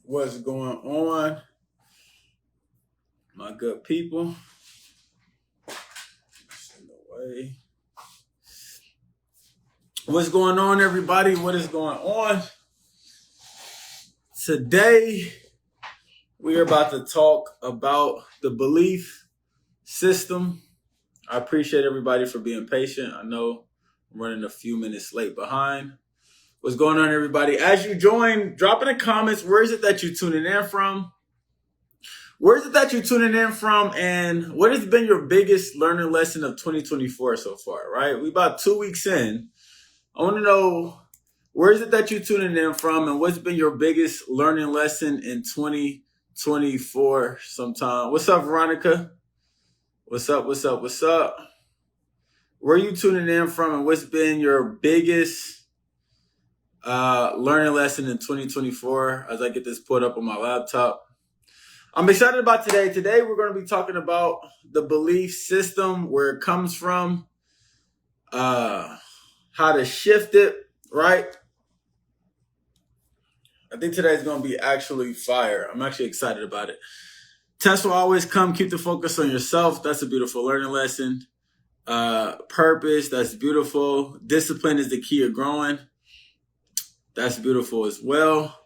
What's going on, my good people? In the way. What's going on, everybody? What is going on? Today, we are about to talk about the belief system. I appreciate everybody for being patient. I know I'm running a few minutes late behind. What's going on, everybody? As you join, drop in the comments, where is it that you're tuning in from? Where is it that you're tuning in from? And what has been your biggest learning lesson of 2024 so far, right? We about 2 weeks in. I want to know, where is it that you're tuning in from? And what's been your biggest learning lesson in 2024 sometime? What's up, Veronica? What's up? Where are you tuning in from? And what's been your biggest learning lesson in 2024 as I get this put up on my laptop? I'm excited about today. Today, we're going to be talking about the belief system, where it comes from, how to shift it, right? I think today's going to be actually fire. I'm actually excited about it. Tests will always come. Keep the focus on yourself. That's a beautiful learning lesson. Purpose, that's beautiful. Discipline is the key of growing. That's beautiful as well.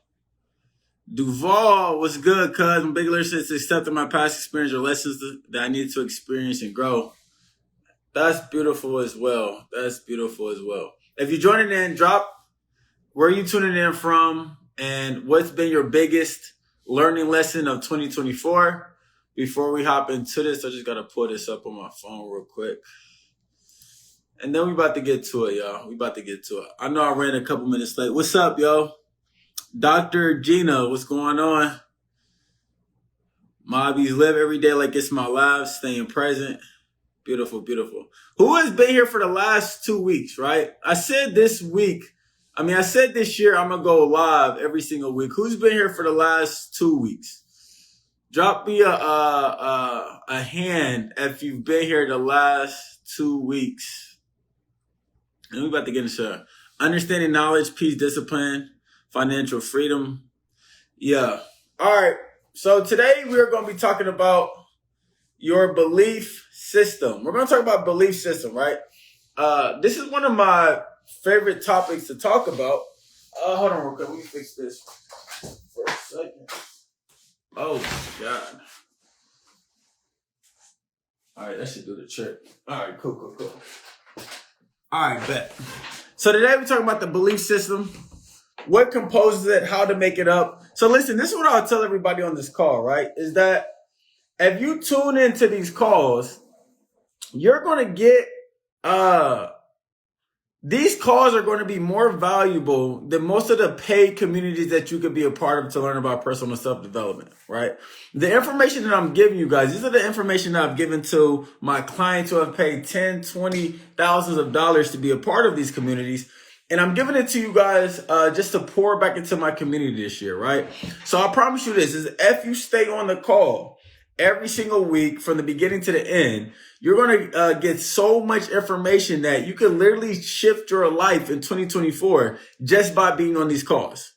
Duval, what's good, cuz? My big lesson is accepting my past experience or lessons that I need to experience and grow. That's beautiful as well. If you're joining in, drop where are you tuning in from and what's been your biggest learning lesson of 2024. Before we hop into this, I just got to pull this up on my phone real quick. And then we about to get to it, y'all. I know I ran a couple minutes late. What's up, yo? Dr. Gina, what's going on? Mobbies, live every day like it's my life, staying present. Beautiful. Who has been here for the last 2 weeks, right? I said this year I'm going to go live every single week. Who's been here for the last 2 weeks? Drop me a hand if you've been here the last 2 weeks. And we're about to get into understanding knowledge, peace, discipline, financial freedom. Yeah. All right. So today we're going to be talking about your belief system. We're going to talk about belief system, right? This is one of my favorite topics to talk about. Hold on real quick. Let me fix this for a second. Oh, God. All right. That should do the trick. All right. Cool. All right, bet. So today we're talking about the belief system, what composes it, how to make it up. So listen, this is what I'll tell everybody on this call, right? Is that if you tune into these calls, you're going to get, these calls are going to be more valuable than most of the paid communities that you could be a part of to learn about personal self-development, right? The information that I'm giving you guys, these are the information that I've given to my clients who have paid 10, 20, thousands of dollars to be a part of these communities. And I'm giving it to you guys just to pour back into my community this year, right? So I promise you this, is if you stay on the call every single week from the beginning to the end, you're going to get so much information that you can literally shift your life in 2024 just by being on these calls.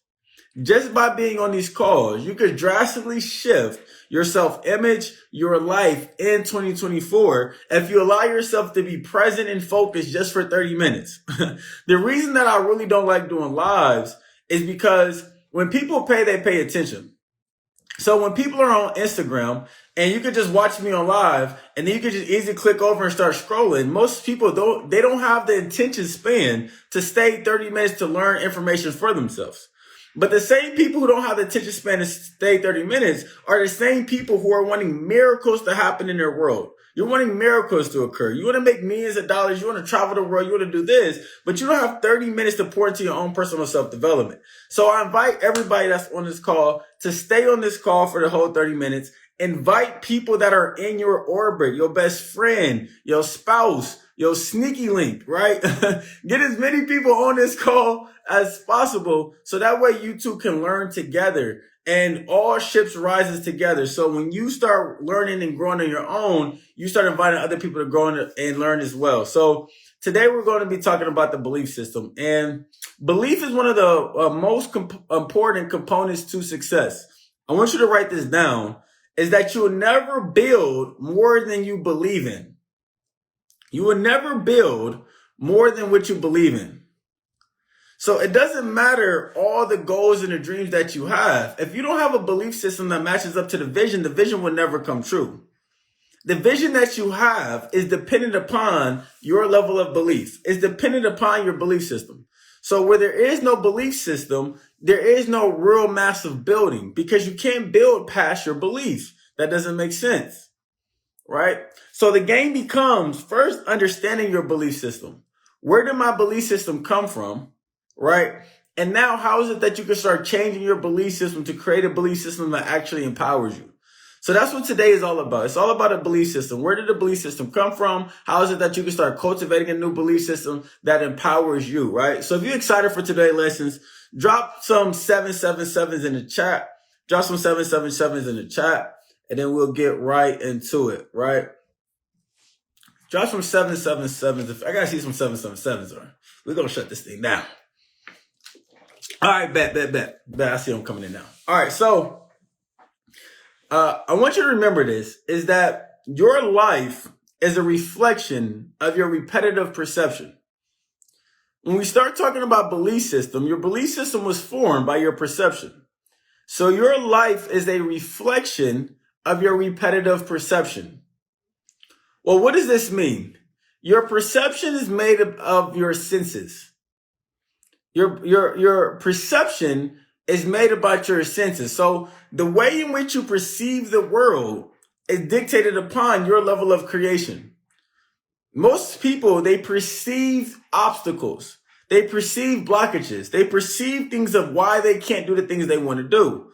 Just by being on these calls, you could drastically shift your self-image, your life in 2024 if you allow yourself to be present and focused just for 30 minutes. The reason that I really don't like doing lives is because when people pay, they pay attention. So when people are on Instagram and you could just watch me on live and then you could just easily click over and start scrolling, most people don't have the attention span to stay 30 minutes to learn information for themselves. But the same people who don't have the attention span to stay 30 minutes are the same people who are wanting miracles to happen in their world. You're wanting miracles to occur. You want to make millions of dollars. You want to travel the world. You want to do this, but you don't have 30 minutes to pour into your own personal self-development. So I invite everybody that's on this call to stay on this call for the whole 30 minutes. Invite people that are in your orbit, your best friend, your spouse, your sneaky link, right? Get as many people on this call as possible so that way you two can learn together and all ships rises together. So when you start learning and growing on your own, you start inviting other people to grow and learn as well. So Today we're going to be talking about the belief system. And belief is one of the most important components to success. I want you to write this down, is that you will never build more than you believe in. You will never build more than what you believe in. So it doesn't matter all the goals and the dreams that you have. If you don't have a belief system that matches up to the vision will never come true. The vision that you have is dependent upon your level of belief. It's dependent upon your belief system. So where there is no belief system, there is no real massive building, because you can't build past your beliefs. That doesn't make sense, right? So the game becomes first understanding your belief system. Where did my belief system come from, right? And now how is it that you can start changing your belief system to create a belief system that actually empowers you? So that's what today is all about. It's all about a belief system. Where did the belief system come from? How is it that you can start cultivating a new belief system that empowers you, right? So if you're excited for today's lessons, drop some 777s in the chat. Drop some 777s in the chat, and then we'll get right into it, right? Drop some 777s. I gotta see some 777s, or we're gonna shut this thing down. All right, bet. I see them coming in now. All right, so I want you to remember this, is that your life is a reflection of your repetitive perception. When we start talking about belief system, your belief system was formed by your perception. So your life is a reflection of your repetitive perception. Well, what does this mean? Your perception is made of your senses. Your perception is made about your senses. So the way in which you perceive the world is dictated upon your level of creation. Most people, they perceive obstacles. They perceive blockages. They perceive things of why they can't do the things they want to do.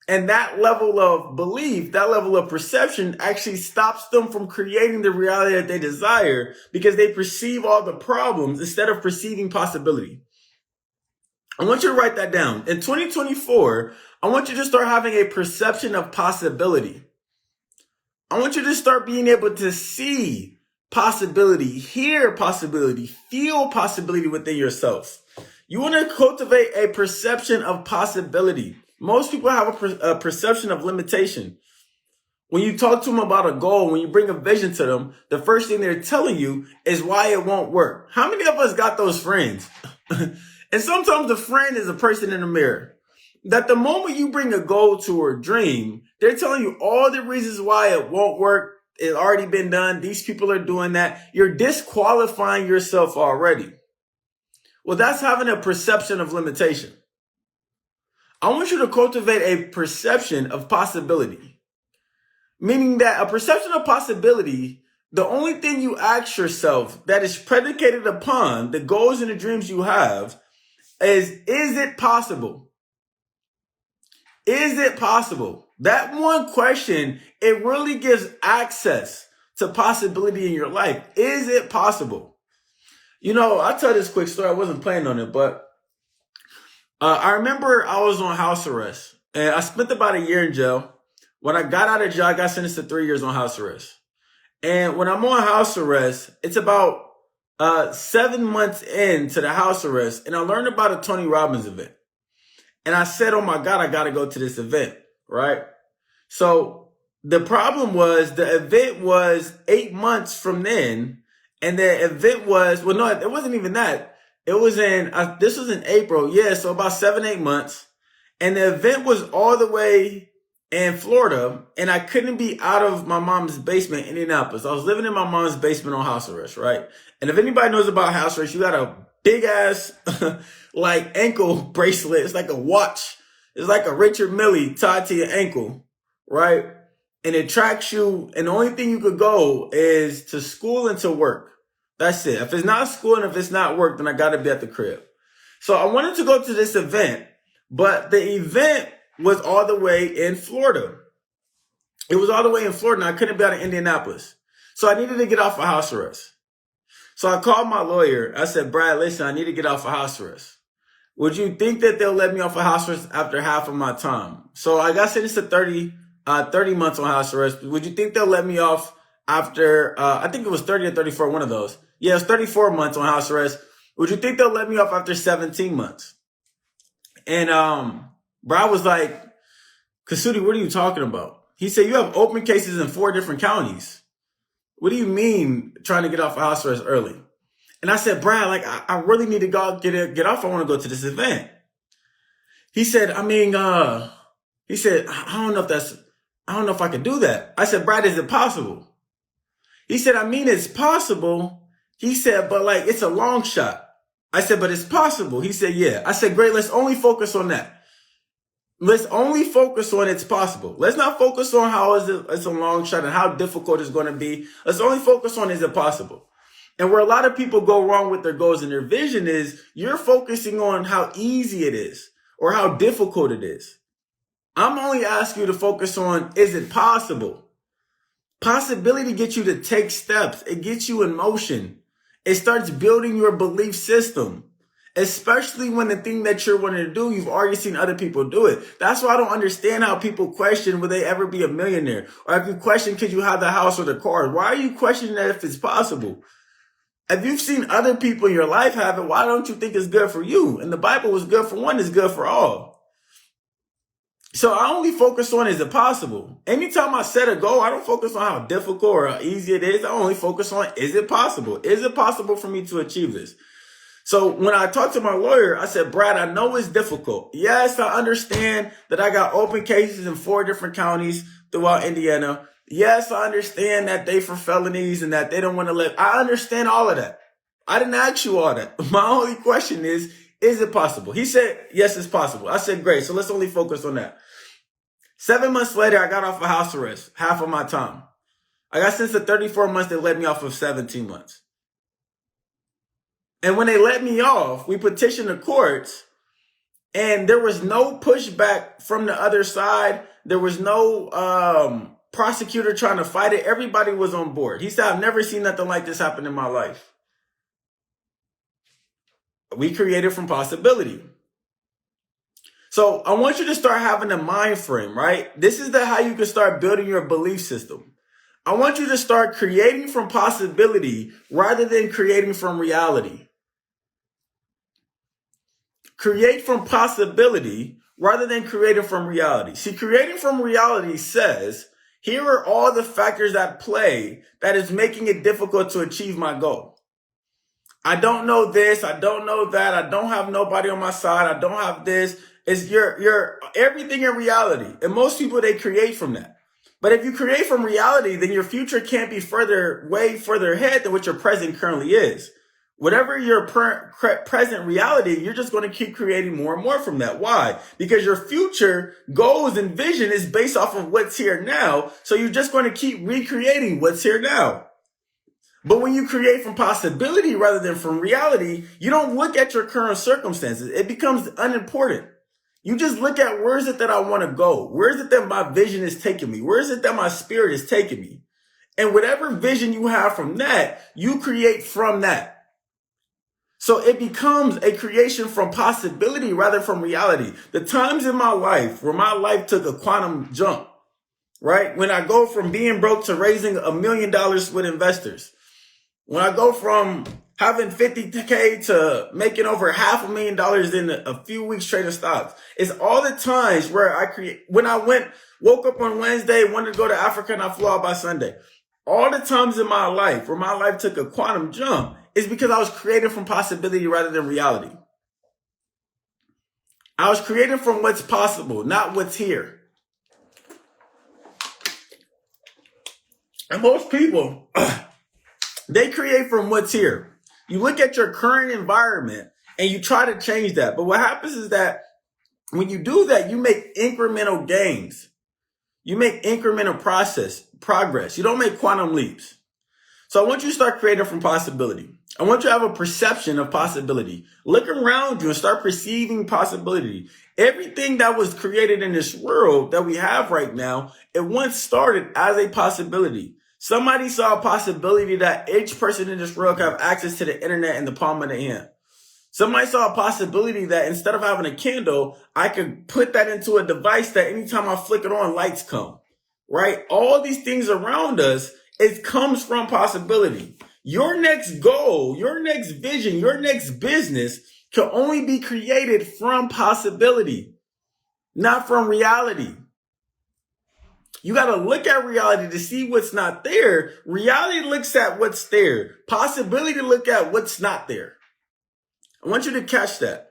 And that level of belief, that level of perception actually stops them from creating the reality that they desire, because they perceive all the problems instead of perceiving possibility. I want you to write that down. In 2024, I want you to start having a perception of possibility. I want you to start being able to see possibility, hear possibility, feel possibility within yourself. You want to cultivate a perception of possibility. Most people have a perception of limitation. When you talk to them about a goal, when you bring a vision to them, the first thing they're telling you is why it won't work. How many of us got those friends? And sometimes the friend is a person in the mirror. That the moment you bring a goal to or dream, they're telling you all the reasons why it won't work. It's already been done. These people are doing that. You're disqualifying yourself already. Well, that's having a perception of limitation. I want you to cultivate a perception of possibility. Meaning that a perception of possibility, the only thing you ask yourself that is predicated upon the goals and the dreams you have is it possible? Is it possible? That one question, it really gives access to possibility in your life. Is it possible? You know, I'll tell this quick story. I wasn't planning on it, but I remember I was on house arrest, and I spent about a year in jail. When I got out of jail, I got sentenced to 3 years on house arrest. And when I'm on house arrest, it's about 7 months into the house arrest, and I learned about a Tony Robbins event. And I said, oh my God, I got to go to this event, right? So the problem was the event was 8 months from then. And the event was, well, no, it wasn't even that. It was this was in April. Yeah. So about 7-8 months. And the event was all the way in Florida. And I couldn't be out of my mom's basement in Indianapolis. I was living in my mom's basement on house arrest, right? And if anybody knows about house arrest, you got a big ass like ankle bracelet. It's like a watch. It's like a Richard Mille tied to your ankle, right? And it tracks you. And the only thing you could go is to school and to work. That's it. If it's not school and if it's not work, then I got to be at the crib. So I wanted to go to this event, but the event was all the way in Florida. It was all the way in Florida, and I couldn't be out of Indianapolis. So I needed to get off of house arrest. So I called my lawyer. I said, Brad, listen, I need to get off of house arrest. Would you think that they'll let me off of house arrest after half of my time? So I got sentenced to 30 months on house arrest. Would you think they'll let me off after, I think it was 30 or 34, one of those. Yeah, it's 34 months on house arrest. Would you think they'll let me off after 17 months? And bro was like, Kusudi, what are you talking about? He said, you have open cases in 4 different counties. What do you mean trying to get off of house arrest early? And I said, Brad, like, I really need to go get off. I want to go to this event. He said, I don't know if I can do that. I said, Brad, is it possible? He said, it's possible. He said, but like, it's a long shot. I said, but it's possible. He said, yeah. I said, great. Let's only focus on that. Let's only focus on it's possible. Let's not focus on how it's a long shot and how difficult it's going to be. Let's only focus on is it possible. And where a lot of people go wrong with their goals and their vision is you're focusing on how easy it is or how difficult it is. I'm only asking you to focus on, is it possible? Possibility gets you to take steps. It gets you in motion. It starts building your belief system, especially when the thing that you're wanting to do, you've already seen other people do it. That's why I don't understand how people question, will they ever be a millionaire? Or if you question, could you have the house or the car? Why are you questioning that if it's possible? If you've seen other people in your life have it, why don't you think it's good for you? And the Bible was good for one, it's good for all. So I only focus on, is it possible? Anytime I set a goal, I don't focus on how difficult or how easy it is. I only focus on, is it possible? Is it possible for me to achieve this? So when I talked to my lawyer, I said, Brad, I know it's difficult. Yes, I understand that I got open cases in 4 different counties throughout Indiana. Yes, I understand that they for felonies and that they don't want to live. I understand all of that. I didn't ask you all that. My only question is it possible? He said, yes, it's possible. I said, great. So let's only focus on that. 7 months later, I got off of house arrest, half of my time. I got sentenced to 34 months. They let me off of 17 months. And when they let me off, we petitioned the courts and there was no pushback from the other side. There was no prosecutor trying to fight it. Everybody was on board. He said, I've never seen nothing like this happen in my life. We created from possibility. So I want you to start having a mind frame, right? This is how you can start building your belief system. I want you to start creating from possibility rather than creating from reality. Create from possibility rather than creating from reality. See, creating from reality says, here are all the factors at play that is making it difficult to achieve my goal. I don't know this. I don't know that. I don't have nobody on my side. I don't have this. It's your everything in reality. And most people, they create from that. But if you create from reality, then your future can't be way further ahead than what your present currently is. Whatever your present reality, you're just going to keep creating more and more from that. Why? Because your future goals and vision is based off of what's here now. So you're just going to keep recreating what's here now. But when you create from possibility rather than from reality, you don't look at your current circumstances. It becomes unimportant. You just look at, where is it that I want to go? Where is it that my vision is taking me? Where is it that my spirit is taking me? And whatever vision you have from that, you create from that. So it becomes a creation from possibility rather from reality. The times in my life where my life took a quantum jump, right? When I go from being broke to raising $1 million with investors. When I go from having 50K to making over $500,000 in a few weeks trading stocks. It's all the times where when I woke up on Wednesday, wanted to go to Africa, and I flew out by Sunday. All the times in my life where my life took a quantum jump is because I was creating from possibility rather than reality. I was creating from what's possible, not what's here. And most people, they create from what's here. You look at your current environment and you try to change that. But what happens is that when you do that, you make incremental gains. You make incremental progress. You don't make quantum leaps. So I want you to start creating from possibility. I want you to have a perception of possibility. Look around you and start perceiving possibility. Everything that was created in this world that we have right now, it once started as a possibility. Somebody saw a possibility that each person in this world could have access to the internet in the palm of their hand. Somebody saw a possibility that instead of having a candle, I could put that into a device that anytime I flick it on, lights come, right? All these things around us, it comes from possibility. Your next goal, your next vision, your next business can only be created from possibility, not from reality. You got to look at reality to see what's not there. Reality looks at what's there. Possibility look at what's not there. I want you to catch that.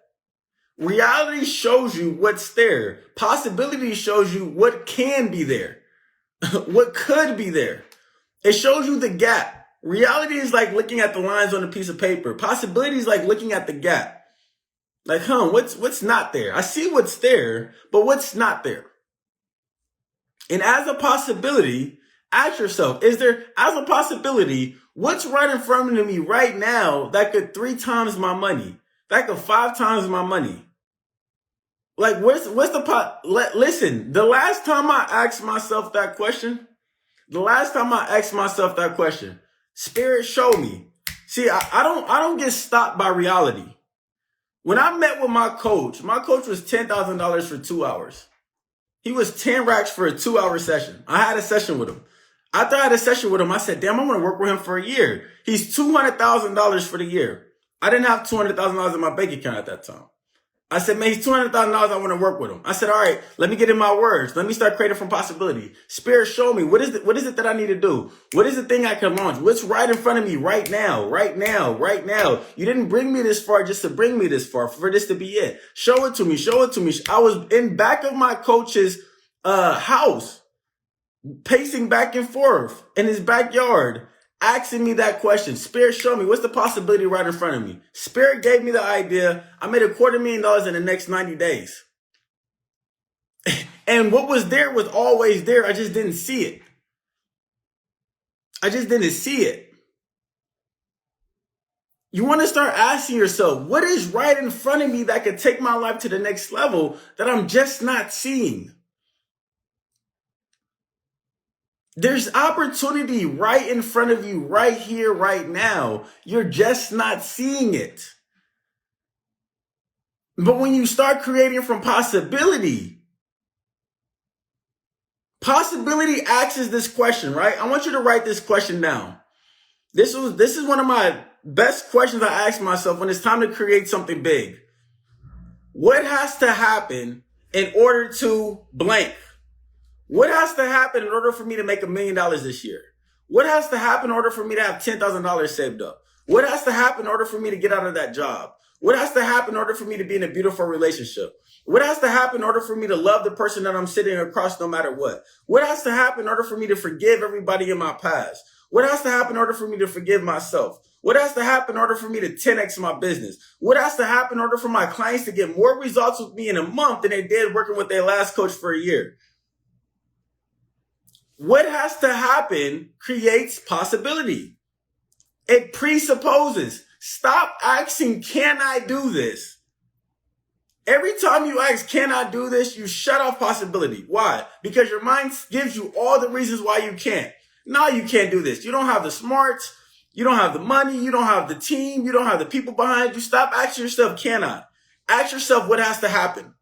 Reality shows you what's there. Possibility shows you what can be there, what could be there. It shows you the gap. Reality is like looking at the lines on a piece of paper. Possibility is like looking at the gap. Like, what's not there? I see what's there, but what's not there? And as a possibility, ask yourself, as a possibility, what's right in front of me right now that could 3 times my money? That could 5 times my money? Like, what's the listen, the last time I asked myself that question, Spirit showed me. See, I don't get stopped by reality. When I met with my coach was $10,000 for 2 hours. He was 10 racks for a 2-hour session. I had a session with him. After I had a session with him, I said, damn, I want to work with him for a year. He's $200,000 for the year. I didn't have $200,000 in my bank account at that time. I said, man, he's $200,000. I want to work with him. I said, all right, let me get in my words. Let me start creating from possibility. Spirit, show me. What is it that I need to do? What is the thing I can launch? What's right in front of me right now? You didn't bring me this far just to bring me this far, for this to be it. Show it to me. I was in back of my coach's house, pacing back and forth in his backyard, asking me that question. Spirit, show me, what's the possibility right in front of me? Spirit gave me the idea. I made $250,000 in the next 90 days. And what was there was always there. I just didn't see it. You want to start asking yourself, what is right in front of me that could take my life to the next level that I'm just not seeing? There's opportunity right in front of you, right here, right now. You're just not seeing it. But when you start creating from possibility asks this question, right? I want you to write this question down. This is one of my best questions I ask myself when it's time to create something big. What has to happen in order to blank? What has to happen in order for me to make $1 million this year? What has to happen in order for me to have $10,000 saved up? What has to happen in order for me to get out of that job? What has to happen in order for me to be in a beautiful relationship? What has to happen in order for me to love the person that I'm sitting across no matter what? What has to happen in order for me to forgive everybody in my past? What has to happen in order for me to forgive myself? What has to happen in order for me to 10x my business? What has to happen in order for my clients to get more results with me in a month than they did working with their last coach for a year? What has to happen creates possibility. It presupposes. Stop asking, can I do this? Every time you ask, can I do this? You shut off possibility. Why? Because your mind gives you all the reasons why you can't. No, you can't do this. You don't have the smarts. You don't have the money. You don't have the team. You don't have the people behind you. Stop asking yourself, can I? Ask yourself what has to happen.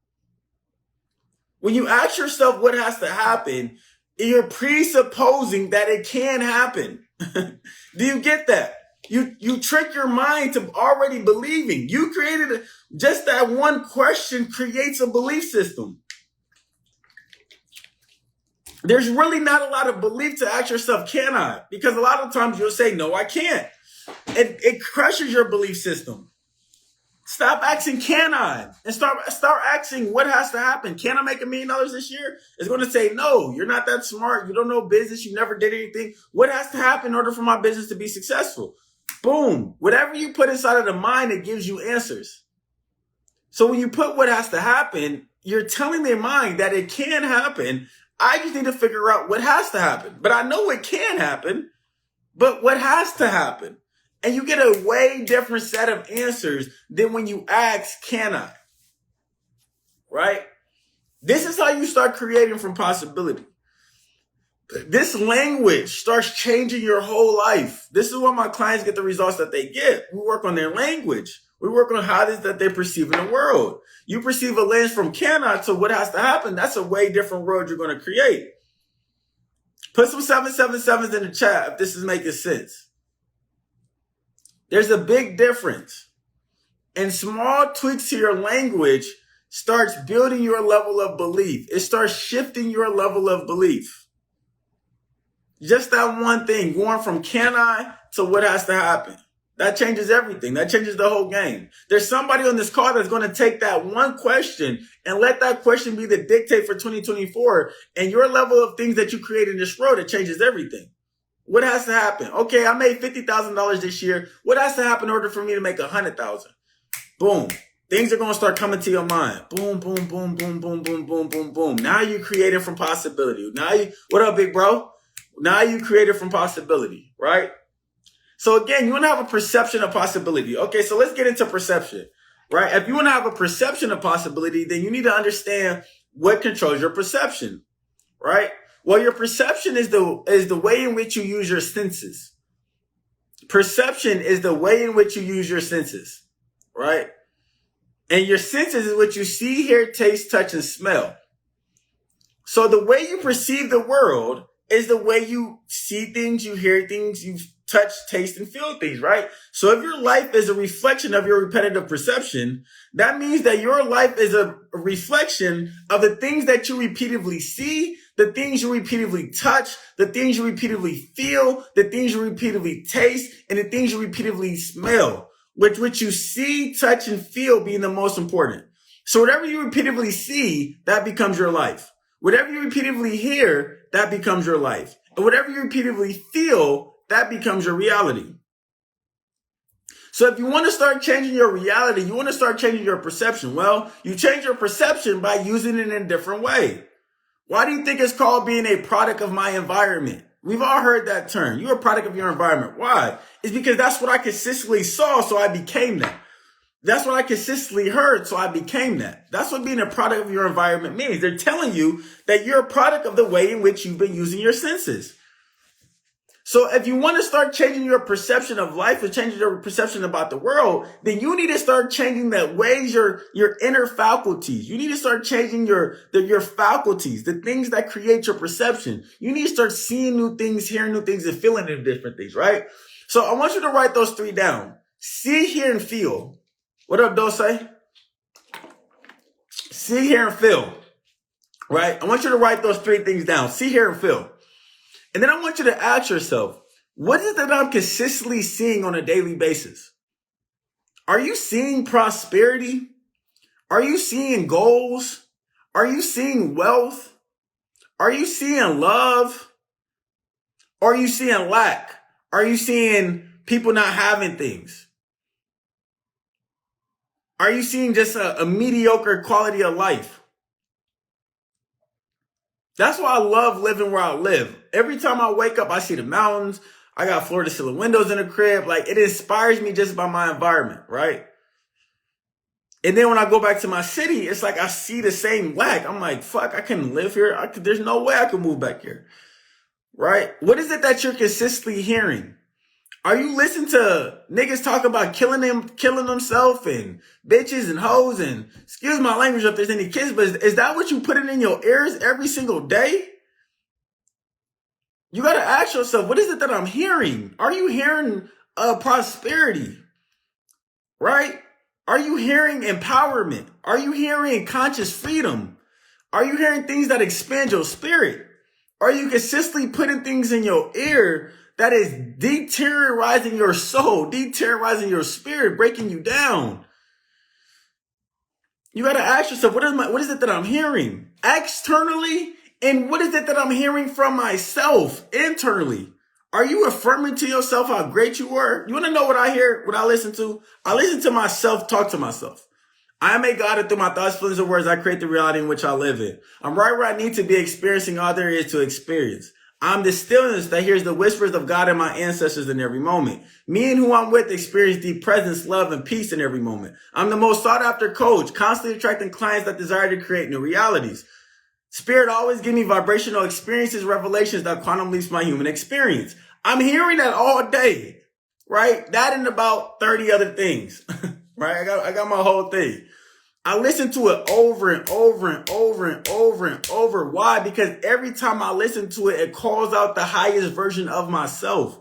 When you ask yourself what has to happen, you're presupposing that it can happen. Do you get that? You trick your mind to already believing. You created just that one question creates a belief system. There's really not a lot of belief to ask yourself, can I? Because a lot of times you'll say, no, I can't. It crushes your belief system. Stop asking, can I? And start asking, what has to happen? Can I make $1 million this year? It's going to say, no, you're not that smart. You don't know business. You never did anything. What has to happen in order for my business to be successful? Boom. Whatever you put inside of the mind, it gives you answers. So when you put what has to happen, you're telling their mind that it can happen. I just need to figure out what has to happen. But I know it can happen, but what has to happen? And you get a way different set of answers than when you ask, can I? Right? This is how you start creating from possibility. This language starts changing your whole life. This is why my clients get the results that they get. We work on their language. We work on how it is that they perceive in the world. You perceive a lens from can I to what has to happen. That's a way different world you're going to create. Put some 777s in the chat if this is making sense. There's a big difference. And small tweaks to your language starts building your level of belief. It starts shifting your level of belief. Just that one thing, going from can I to what has to happen. That changes everything. That changes the whole game. There's somebody on this call that's going to take that one question and let that question be the dictate for 2024 and your level of things that you create in this world. It changes everything. What has to happen? Okay, I made $50,000 this year. What has to happen in order for me to make $100,000? Boom. Things are going to start coming to your mind. Boom, boom, boom, boom, boom, boom, boom, boom, boom. Now you created from possibility. What up, big bro? Now you created from possibility, right? So again, you want to have a perception of possibility. Okay, so let's get into perception, right? If you want to have a perception of possibility, then you need to understand what controls your perception, right? Well, your perception is the way in which you use your senses. Perception is the way in which you use your senses, right? And your senses is what you see, hear, taste, touch, and smell. So the way you perceive the world is the way you see things, you hear things, you touch, taste, and feel things, right? So if your life is a reflection of your repetitive perception, that means that your life is a reflection of the things that you repeatedly see, the things you repeatedly touch, the things you repeatedly feel, the things you repeatedly taste, and the things you repeatedly smell, which you see, touch, and feel being the most important. So whatever you repeatedly see, that becomes your life. Whatever you repeatedly hear, that becomes your life. And whatever you repeatedly feel, that becomes your reality. So if you want to start changing your reality, you want to start changing your perception. Well, you change your perception by using it in a different way. Why do you think it's called being a product of my environment? We've all heard that term. You're a product of your environment. Why? It's because that's what I consistently saw, so I became that. That's what I consistently heard, so I became that. That's what being a product of your environment means. They're telling you that you're a product of the way in which you've been using your senses. So if you want to start changing your perception of life or changing your perception about the world, then you need to start changing the ways your inner faculties. You need to start changing your faculties, the things that create your perception. You need to start seeing new things, hearing new things, and feeling new different things, right? So I want you to write those three down. See, hear, and feel. What up, Dose? See, hear, and feel. Right? I want you to write those three things down. See, hear, and feel. And then I want you to ask yourself, what is it that I'm consistently seeing on a daily basis? Are you seeing prosperity? Are you seeing goals? Are you seeing wealth? Are you seeing love? Are you seeing lack? Are you seeing people not having things? Are you seeing just a mediocre quality of life? That's why I love living where I live. Every time I wake up, I see the mountains. I got floor to ceiling windows in the crib. Like, it inspires me just by my environment, right? And then when I go back to my city, it's like I see the same lack. I'm like, fuck, I couldn't live here. There's no way I can move back here, right? What is it that you're consistently hearing? Are you listening to niggas talk about killing themselves and bitches and hoes and, excuse my language if there's any kids, but is that what you putting in your ears every single day? You got to ask yourself, what is it that I'm hearing? Are you hearing prosperity? Right? Are you hearing empowerment? Are you hearing conscious freedom? Are you hearing things that expand your spirit? Are you consistently putting things in your ear that is deteriorizing your soul, deteriorizing your spirit, breaking you down? You got to ask yourself, what is it that I'm hearing externally? And what is it that I'm hearing from myself internally? Are you affirming to yourself how great you are? You want to know what I hear, what I listen to? I listen to myself talk to myself. I am a God, and through my thoughts, feelings, and words, I create the reality in which I live in. I'm right where I need to be, experiencing all there is to experience. I'm the stillness that hears the whispers of God and my ancestors in every moment. Me and who I'm with experience deep presence, love, and peace in every moment. I'm the most sought after coach, constantly attracting clients that desire to create new realities. Spirit always give me vibrational experiences, revelations that quantum leaps my human experience. I'm hearing that all day, right? That and about 30 other things, right? I got my whole thing. I listen to it over and over and over and over and over. Why? Because every time I listen to it, it calls out the highest version of myself.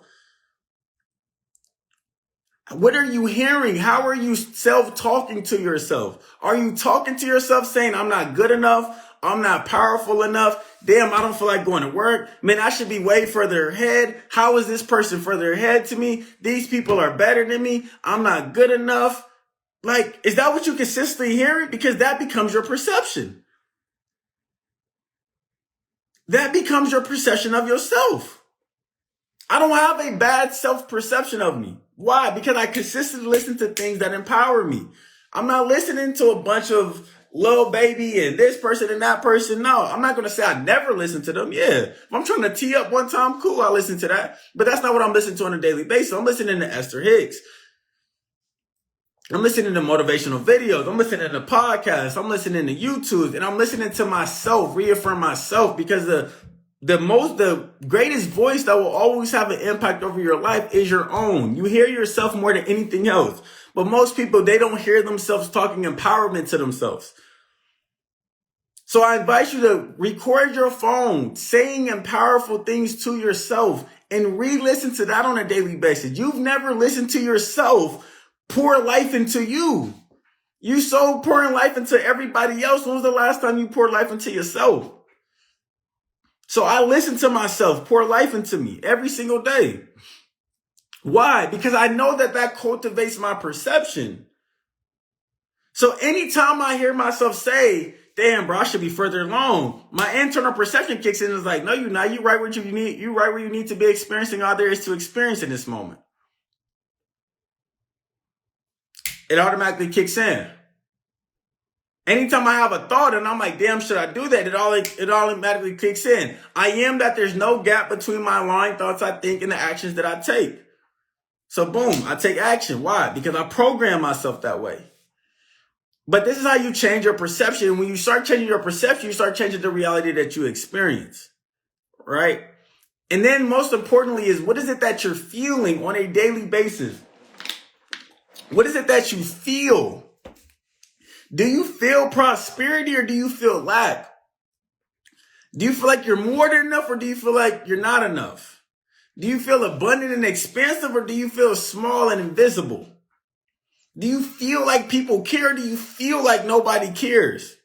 What are you hearing? How are you self-talking to yourself? Are you talking to yourself saying, I'm not good enough? I'm not powerful enough. Damn, I don't feel like going to work. Man, I should be way further ahead. How is this person further ahead to me? These people are better than me. I'm not good enough. Like, is that what you consistently hearing? Because that becomes your perception. That becomes your perception of yourself. I don't have a bad self-perception of me. Why? Because I consistently listen to things that empower me. I'm not listening to a bunch of Lil Baby and this person and that person. No, I'm not going to say I never listen to them. Yeah. If I'm trying to tee up one time, cool, I listen to that. But that's not what I'm listening to on a daily basis. I'm listening to Esther Hicks. I'm listening to motivational videos. I'm listening to podcasts. I'm listening to YouTube, and I'm listening to myself, reaffirm myself, because the greatest voice that will always have an impact over your life is your own. You hear yourself more than anything else. But most people, they don't hear themselves talking empowerment to themselves. So I invite you to record your phone, saying powerful things to yourself, and re-listen to that on a daily basis. You've never listened to yourself pour life into you. You so pouring life into everybody else. When was the last time you poured life into yourself? So I listen to myself pour life into me every single day. Why? Because I know that cultivates my perception. So anytime I hear myself say, damn, bro, I should be further along, my internal perception kicks in and is like, no, you're not. You're right where you need. You're right where you need to be experiencing all there is to experience in this moment. It automatically kicks in. Anytime I have a thought and I'm like, damn, should I do that? It automatically kicks in. I am that there's no gap between my lying thoughts I think and the actions that I take. So boom, I take action. Why? Because I program myself that way. But this is how you change your perception. When you start changing your perception, you start changing the reality that you experience, right? And then most importantly is, what is it that you're feeling on a daily basis? What is it that you feel? Do you feel prosperity or do you feel lack? Do you feel like you're more than enough or do you feel like you're not enough? Do you feel abundant and expansive or do you feel small and invisible? Do you feel like people care or do you feel like nobody cares?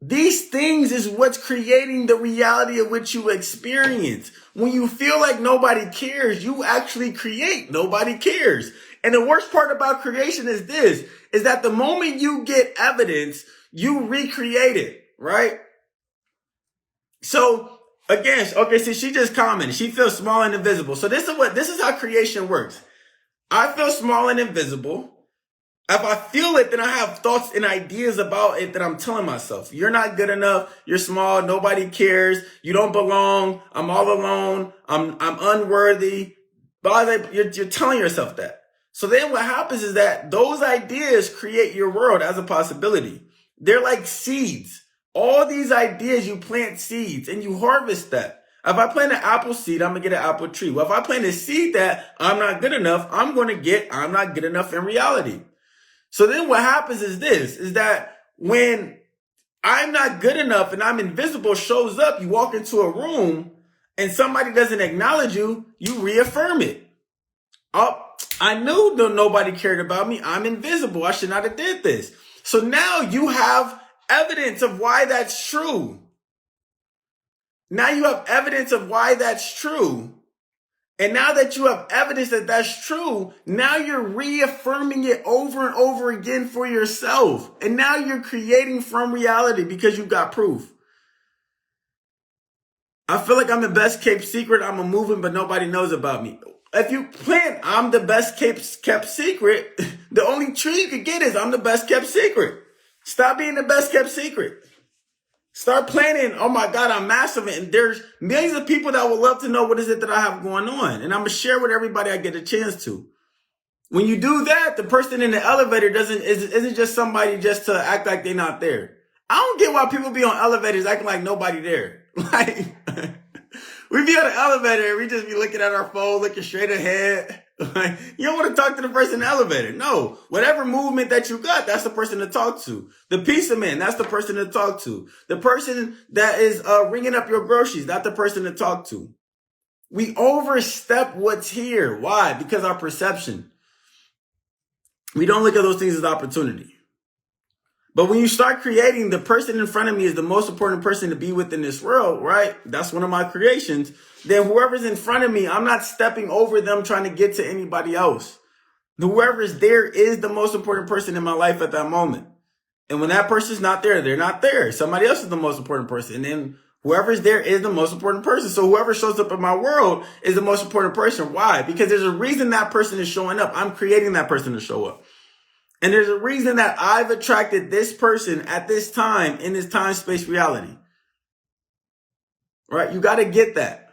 These things is what's creating the reality of which you experience. When you feel like nobody cares, you actually create nobody cares. And the worst part about creation is this, is that the moment you get evidence, you recreate it, right? So again, okay, so she just commented, she feels small and invisible. So this is how creation works. I feel small and invisible. If I feel it, then I have thoughts and ideas about it that I'm telling myself. You're not good enough. You're small. Nobody cares. You don't belong. I'm all alone. I'm unworthy. But you're telling yourself that. So then what happens is that those ideas create your world as a possibility. They're like seeds. All these ideas, you plant seeds and you harvest that. If I plant an apple seed, I'm going to get an apple tree. Well, if I plant a seed that I'm not good enough, I'm going to get I'm not good enough in reality. So then what happens is this, is that when I'm not good enough and I'm invisible shows up, you walk into a room and somebody doesn't acknowledge you, you reaffirm it. Oh, I knew nobody cared about me. I'm invisible. I should not have did this. So now you have evidence of why that's true. Now you have evidence of why that's true. And now that you have evidence that that's true, now you're reaffirming it over and over again for yourself. And now you're creating from reality because you got proof. I feel like I'm the best kept secret. I'm a moving, but nobody knows about me. If you plant, I'm the best kept secret, the only tree you could get is I'm the best kept secret. Stop being the best kept secret. Start planning, oh my God, I'm massive. And there's millions of people that would love to know what is it that I have going on. And I'm going to share with everybody I get a chance to. When you do that, the person in the elevator isn't just somebody just to act like they're not there. I don't get why people be on elevators acting like nobody there. Like, we be on an elevator and we just be looking at our phone, looking straight ahead. Like, you don't want to talk to the person in the elevator. No, whatever movement that you got, that's the person to talk to. The pizza man, that's the person to talk to. The person that is ringing up your groceries, that's the person to talk to. We overstep what's here. Why? Because our perception. We don't look at those things as opportunity. But when you start creating, the person in front of me is the most important person to be with in this world, right? That's one of my creations. Then whoever's in front of me, I'm not stepping over them trying to get to anybody else. Whoever's there is the most important person in my life at that moment. And when that person's not there, they're not there. Somebody else is the most important person. And then whoever's there is the most important person. So whoever shows up in my world is the most important person. Why? Because there's a reason that person is showing up. I'm creating that person to show up. And there's a reason that I've attracted this person at this time in this time-space reality. Right? You got to get that.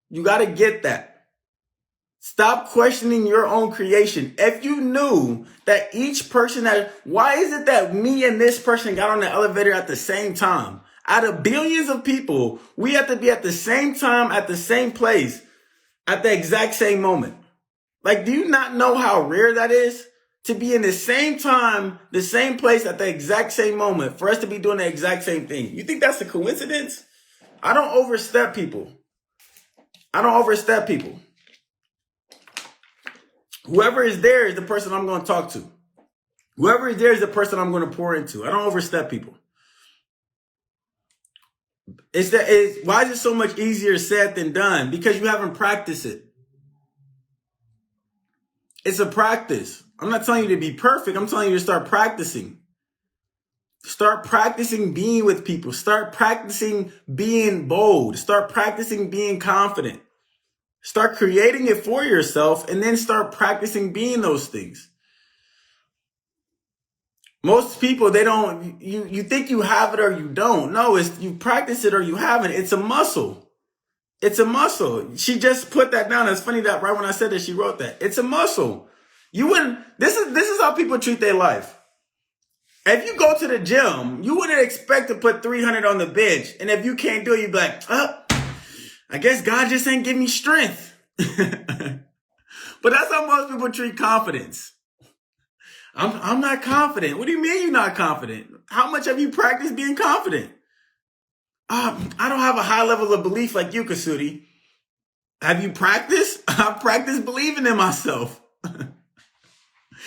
You got to get that. Stop questioning your own creation. If you knew that each person why is it that me and this person got on the elevator at the same time? Out of billions of people, we have to be at the same time, at the same place, at the exact same moment. Like, do you not know how rare that is? To be in the same time, the same place at the exact same moment, for us to be doing the exact same thing. You think that's a coincidence? I don't overstep people. Whoever is there is the person I'm going to talk to. Whoever is there is the person I'm going to pour into. I don't overstep people. Why is it so much easier said than done? Because you haven't practiced it. It's a practice. I'm not telling you to be perfect. I'm telling you to start practicing. Start practicing being with people. Start practicing being bold. Start practicing being confident. Start creating it for yourself and then start practicing being those things. Most people, you think you have it or you don't. No, it's you practice it or you haven't. It's a muscle. It's a muscle. She just put that down. It's funny that right when I said that, she wrote that. It's a muscle. This is how people treat their life. If you go to the gym, you wouldn't expect to put 300 on the bench. And if you can't do it, you'd be like, I guess God just ain't give me strength. But that's how most people treat confidence. I'm not confident. What do you mean you're not confident? How much have you practiced being confident? I don't have a high level of belief like you, Kusudi. Have you practiced? I've practiced believing in myself.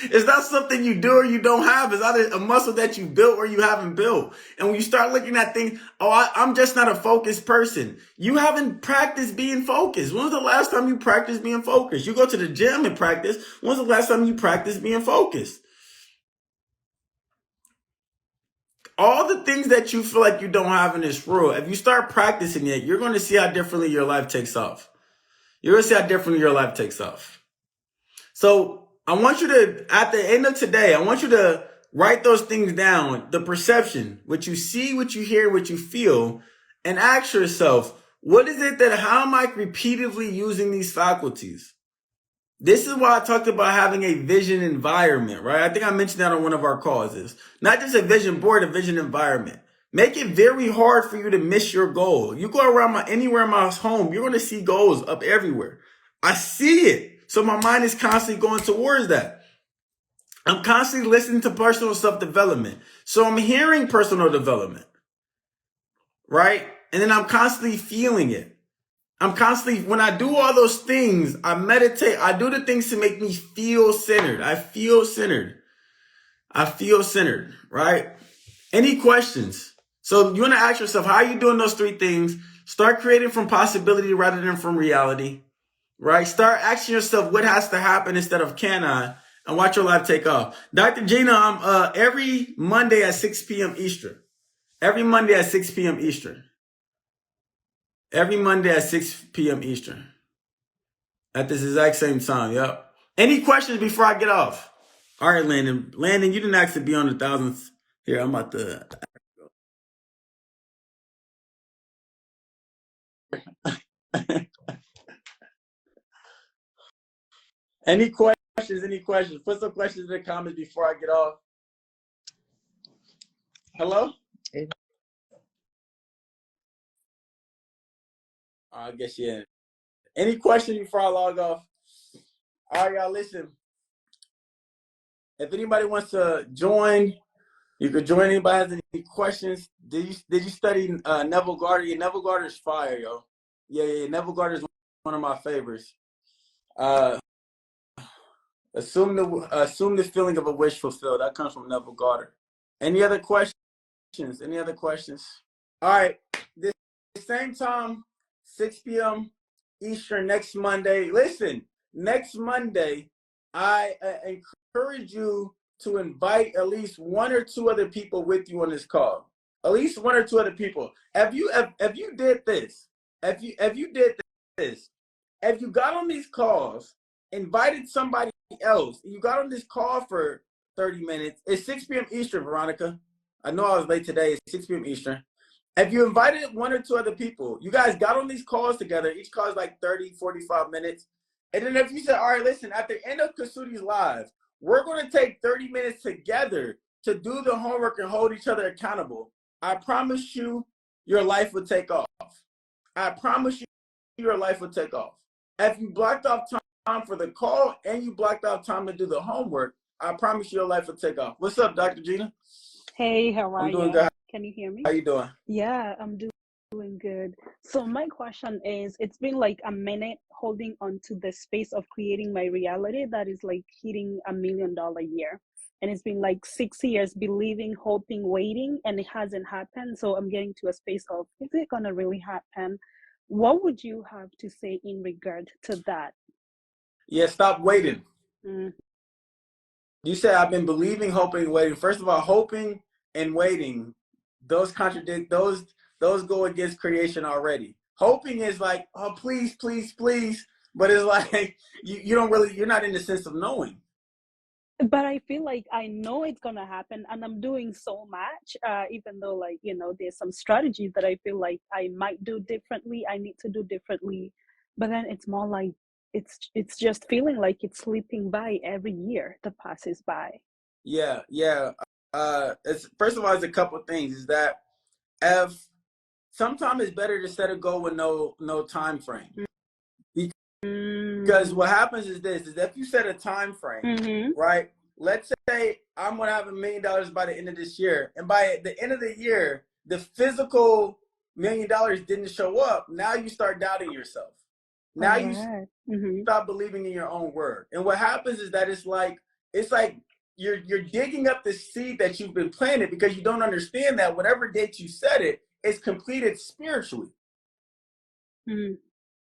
It's not something you do or you don't have. It's either a muscle that you built or you haven't built. And when you start looking at things, I'm just not a focused person. You haven't practiced being focused. When was the last time you practiced being focused? You go to the gym and practice. When was the last time you practiced being focused? All the things that you feel like you don't have in this world, if you start practicing it, you're going to see how differently your life takes off. You're going to see how differently your life takes off. So I want you to, at the end of today, I want you to write those things down, the perception, what you see, what you hear, what you feel, and ask yourself, how am I repeatedly using these faculties? This is why I talked about having a vision environment, right? I think I mentioned that on one of our calls. Not just a vision board, a vision environment. Make it very hard for you to miss your goal. You go around anywhere in my home, you're going to see goals up everywhere. I see it. So my mind is constantly going towards that. I'm constantly listening to personal self-development. So I'm hearing personal development, right? And then I'm constantly feeling it. When I do all those things, I meditate. I do the things to make me feel centered. I feel centered, right? Any questions? So you want to ask yourself, how are you doing those three things? Start creating from possibility rather than from reality. Right? Start asking yourself what has to happen instead of can I, and watch your life take off. Dr. Gina, I'm every Monday at 6 p.m. Eastern. Every Monday at 6 p.m. Eastern. Every Monday at 6 p.m. Eastern. At this exact same time, yep. Any questions before I get off? All right, Landon. Landon, you didn't ask to be on the thousands. Here, I'm about to... Any questions? Put some questions in the comments before I get off. Hello? I guess, yeah. Any questions before I log off? All right, y'all, listen. If anybody wants to join, you could join. Anybody has any questions? Did you study Neville Garter? Yeah, Neville Garter's fire, yo. Yeah, Neville Garter's one of my favorites. Assume the feeling of a wish fulfilled. That comes from Neville Goddard. Any other questions? Any other questions? All right. This same time, 6 p.m. Eastern next Monday. Listen, next Monday, I encourage you to invite at least one or two other people with you on this call. At least one or two other people. If you did this, if you did this, if you got on these calls, invited somebody else, you got on this call for 30 minutes. It's 6 p.m. Eastern, Veronica. I know I was late today. It's 6 p.m. Eastern. If you invited one or two other people, you guys got on these calls together. Each call is like 30, 45 minutes. And then if you said, all right, listen, at the end of Kusudi's live, we're going to take 30 minutes together to do the homework and hold each other accountable. I promise you, your life will take off. I promise you, your life will take off. If you blocked off time for the call and you blocked out time to do the homework, I promise you, your life will take off. What's up, Dr. Gina? Hey, how are you? I'm doing good. Can you hear me? How you doing? Yeah, I'm doing good. So my question is, it's been like a minute holding on to the space of creating my reality that is like hitting $1 million a year. And it's been like 6 years believing, hoping, waiting, and it hasn't happened. So I'm getting to a space of, is it gonna really happen? What would you have to say in regard to that? Yeah, stop waiting. Mm. You said I've been believing, hoping, waiting. First of all, hoping and waiting, those contradict, those go against creation already. Hoping is like, oh, please, please, please. But it's like, you don't really, you're not in the sense of knowing. But I feel like I know it's gonna happen, and I'm doing so much, even though, like, you know, there's some strategies that I feel like I might do differently, I need to do differently. But then it's more like it's just feeling like it's slipping by every year that passes by. Yeah. It's first of all, it's a couple of things. Is that if sometimes it's better to set a goal with no time frame. Because what happens is this: is if you set a time frame, right? Let's say I'm gonna have $1 million by the end of this year, and by the end of the year, the physical $1 million didn't show up. Now you start doubting yourself. Now you stop believing in your own word. And what happens is that it's like you're digging up the seed that you've been planted because you don't understand that whatever date you set it, it's completed spiritually.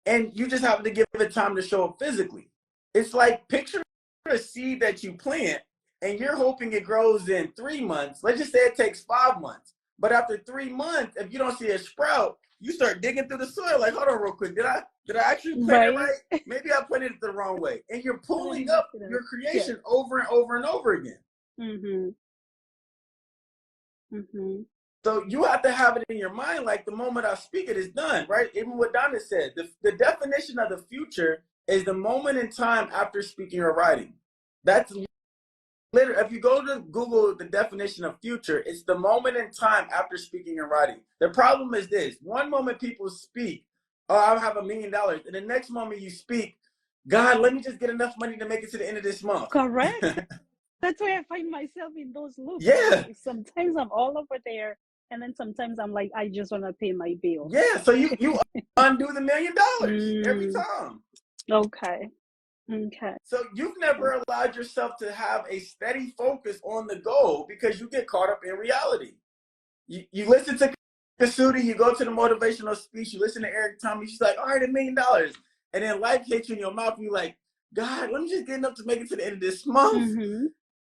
And you just have to give it time to show up physically. It's like picture a seed that you plant and you're hoping it grows in 3 months. Let's just say it takes 5 months. But after 3 months, if you don't see a sprout, you start digging through the soil. Like, hold on real quick. Did I actually plant it right? Maybe I planted it the wrong way. And you're pulling up your creation over and over and over again. So you have to have it in your mind, like the moment I speak it is done, right? Even what Donna said, the definition of the future is the moment in time after speaking or writing. That's literally, if you go to Google the definition of future, it's the moment in time after speaking and writing. The problem is this: one moment people speak, oh, I'll have $1 million. And the next moment you speak, God, let me just get enough money to make it to the end of this month. Correct. That's why I find myself in those loops. Yeah. Like, sometimes I'm all over there, and then sometimes I'm like, I just want to pay my bills. Yeah, so you undo the $1 million every time. Okay. So you've never allowed yourself to have a steady focus on the goal because you get caught up in reality. You listen to Kusudi, you go to the motivational speech, you listen to Eric Thomas, she's like, all right, $1 million. And then life hits you in your mouth, and you're like, God, let me just get enough to make it to the end of this month.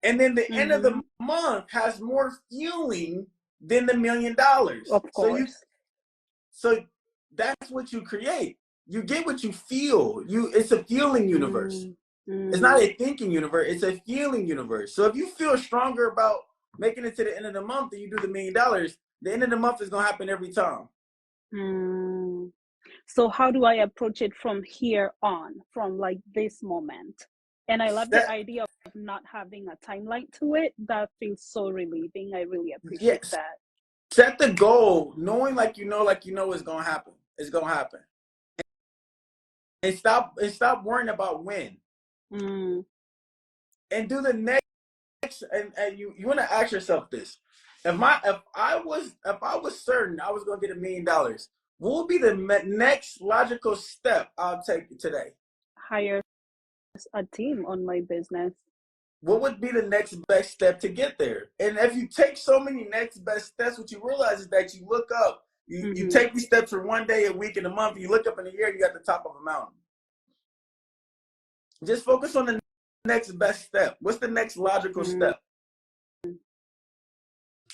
And then the end of the month has more fueling than the $1 million. Of course. So that's what you create. You get what you feel. It's a feeling universe. It's not a thinking universe. It's a feeling universe. So if you feel stronger about making it to the end of the month and you do the $1 million, the end of the month is going to happen every time. So how do I approach it from here on, from like this moment? And I love the idea of not having a timeline to it. That feels so relieving. I really appreciate that. Set the goal, knowing like you know it's going to happen. It's going to happen. And stop worrying about when. And do the next, and you want to ask yourself this. If I was certain I was going to get $1 million, what would be the next logical step I'll take today? Hire a team on my business. What would be the next best step to get there? And if you take so many next best steps, what you realize is that you look up, you take these steps for one day, a week, and a month, you look up in a year, you're at the top of a mountain. Just focus on the next best step. What's the next logical step?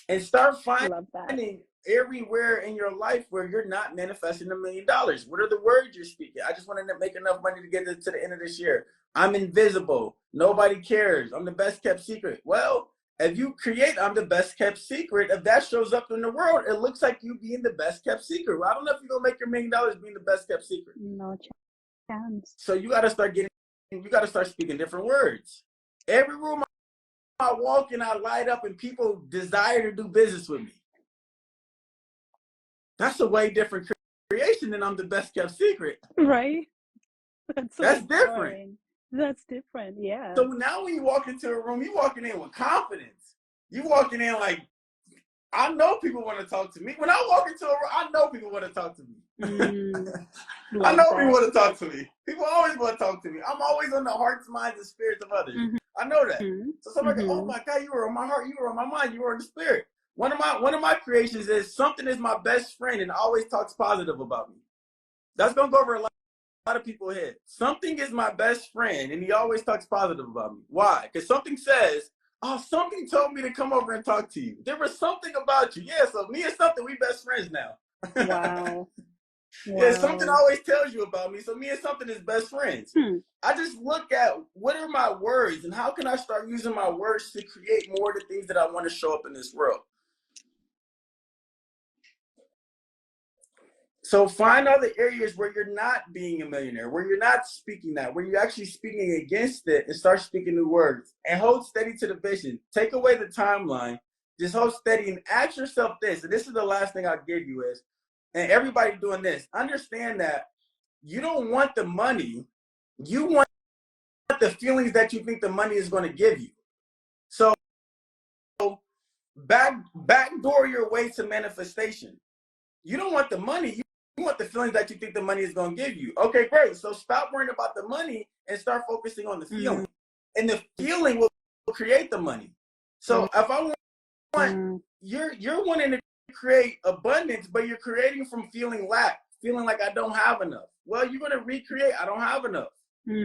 And start finding everywhere in your life where you're not manifesting $1 million. What are the words you're speaking? I just want to make enough money to get to the end of this year. I'm invisible. Nobody cares. I'm the best kept secret. Well, if you create I'm the best kept secret, if that shows up in the world, it looks like you being the best kept secret. Well, I don't know if you're going to make your $1 million being the best kept secret. No chance. So you got to start speaking different words. Every room I walk in, I light up and people desire to do business with me. That's a way different creation than I'm the best kept secret. Right? That's different. That's different, yeah. So now when you walk into a room, you walking in with confidence. You walking in like, I know people want to talk to me. When I walk into a room, I know people want to talk to me. I know people want to talk to me. People always want to talk to me. I'm always on the hearts, minds, and spirits of others. I know that. So somebody goes, oh my God, you were on my heart, you were on my mind, you were on the spirit. One of my creations is something is my best friend and always talks positive about me. That's gonna go over a lot of people's head. Something is my best friend and he always talks positive about me. Why? Because something says, oh, something told me to come over and talk to you. There was something about you. Yeah, so me and something, we best friends now. Wow. Yeah, something always tells you about me. So me and something is best friends. I just look at what are my words and how can I start using my words to create more of the things that I want to show up in this world. So find other areas where you're not being a millionaire, where you're not speaking that, where you're actually speaking against it and start speaking new words and hold steady to the vision. Take away the timeline, just hold steady and ask yourself this. And this is the last thing I'll give you is, and everybody doing this, understand that you don't want the money. You want the feelings that you think the money is going to give you. So backdoor your way to manifestation. You don't want the money. You want the feelings that you think the money is going to give you. Okay, great. So stop worrying about the money and start focusing on the feeling. And the feeling will create the money. So if I want, you're wanting to create abundance, but you're creating from feeling lack, feeling like I don't have enough. Well, you're going to recreate, I don't have enough.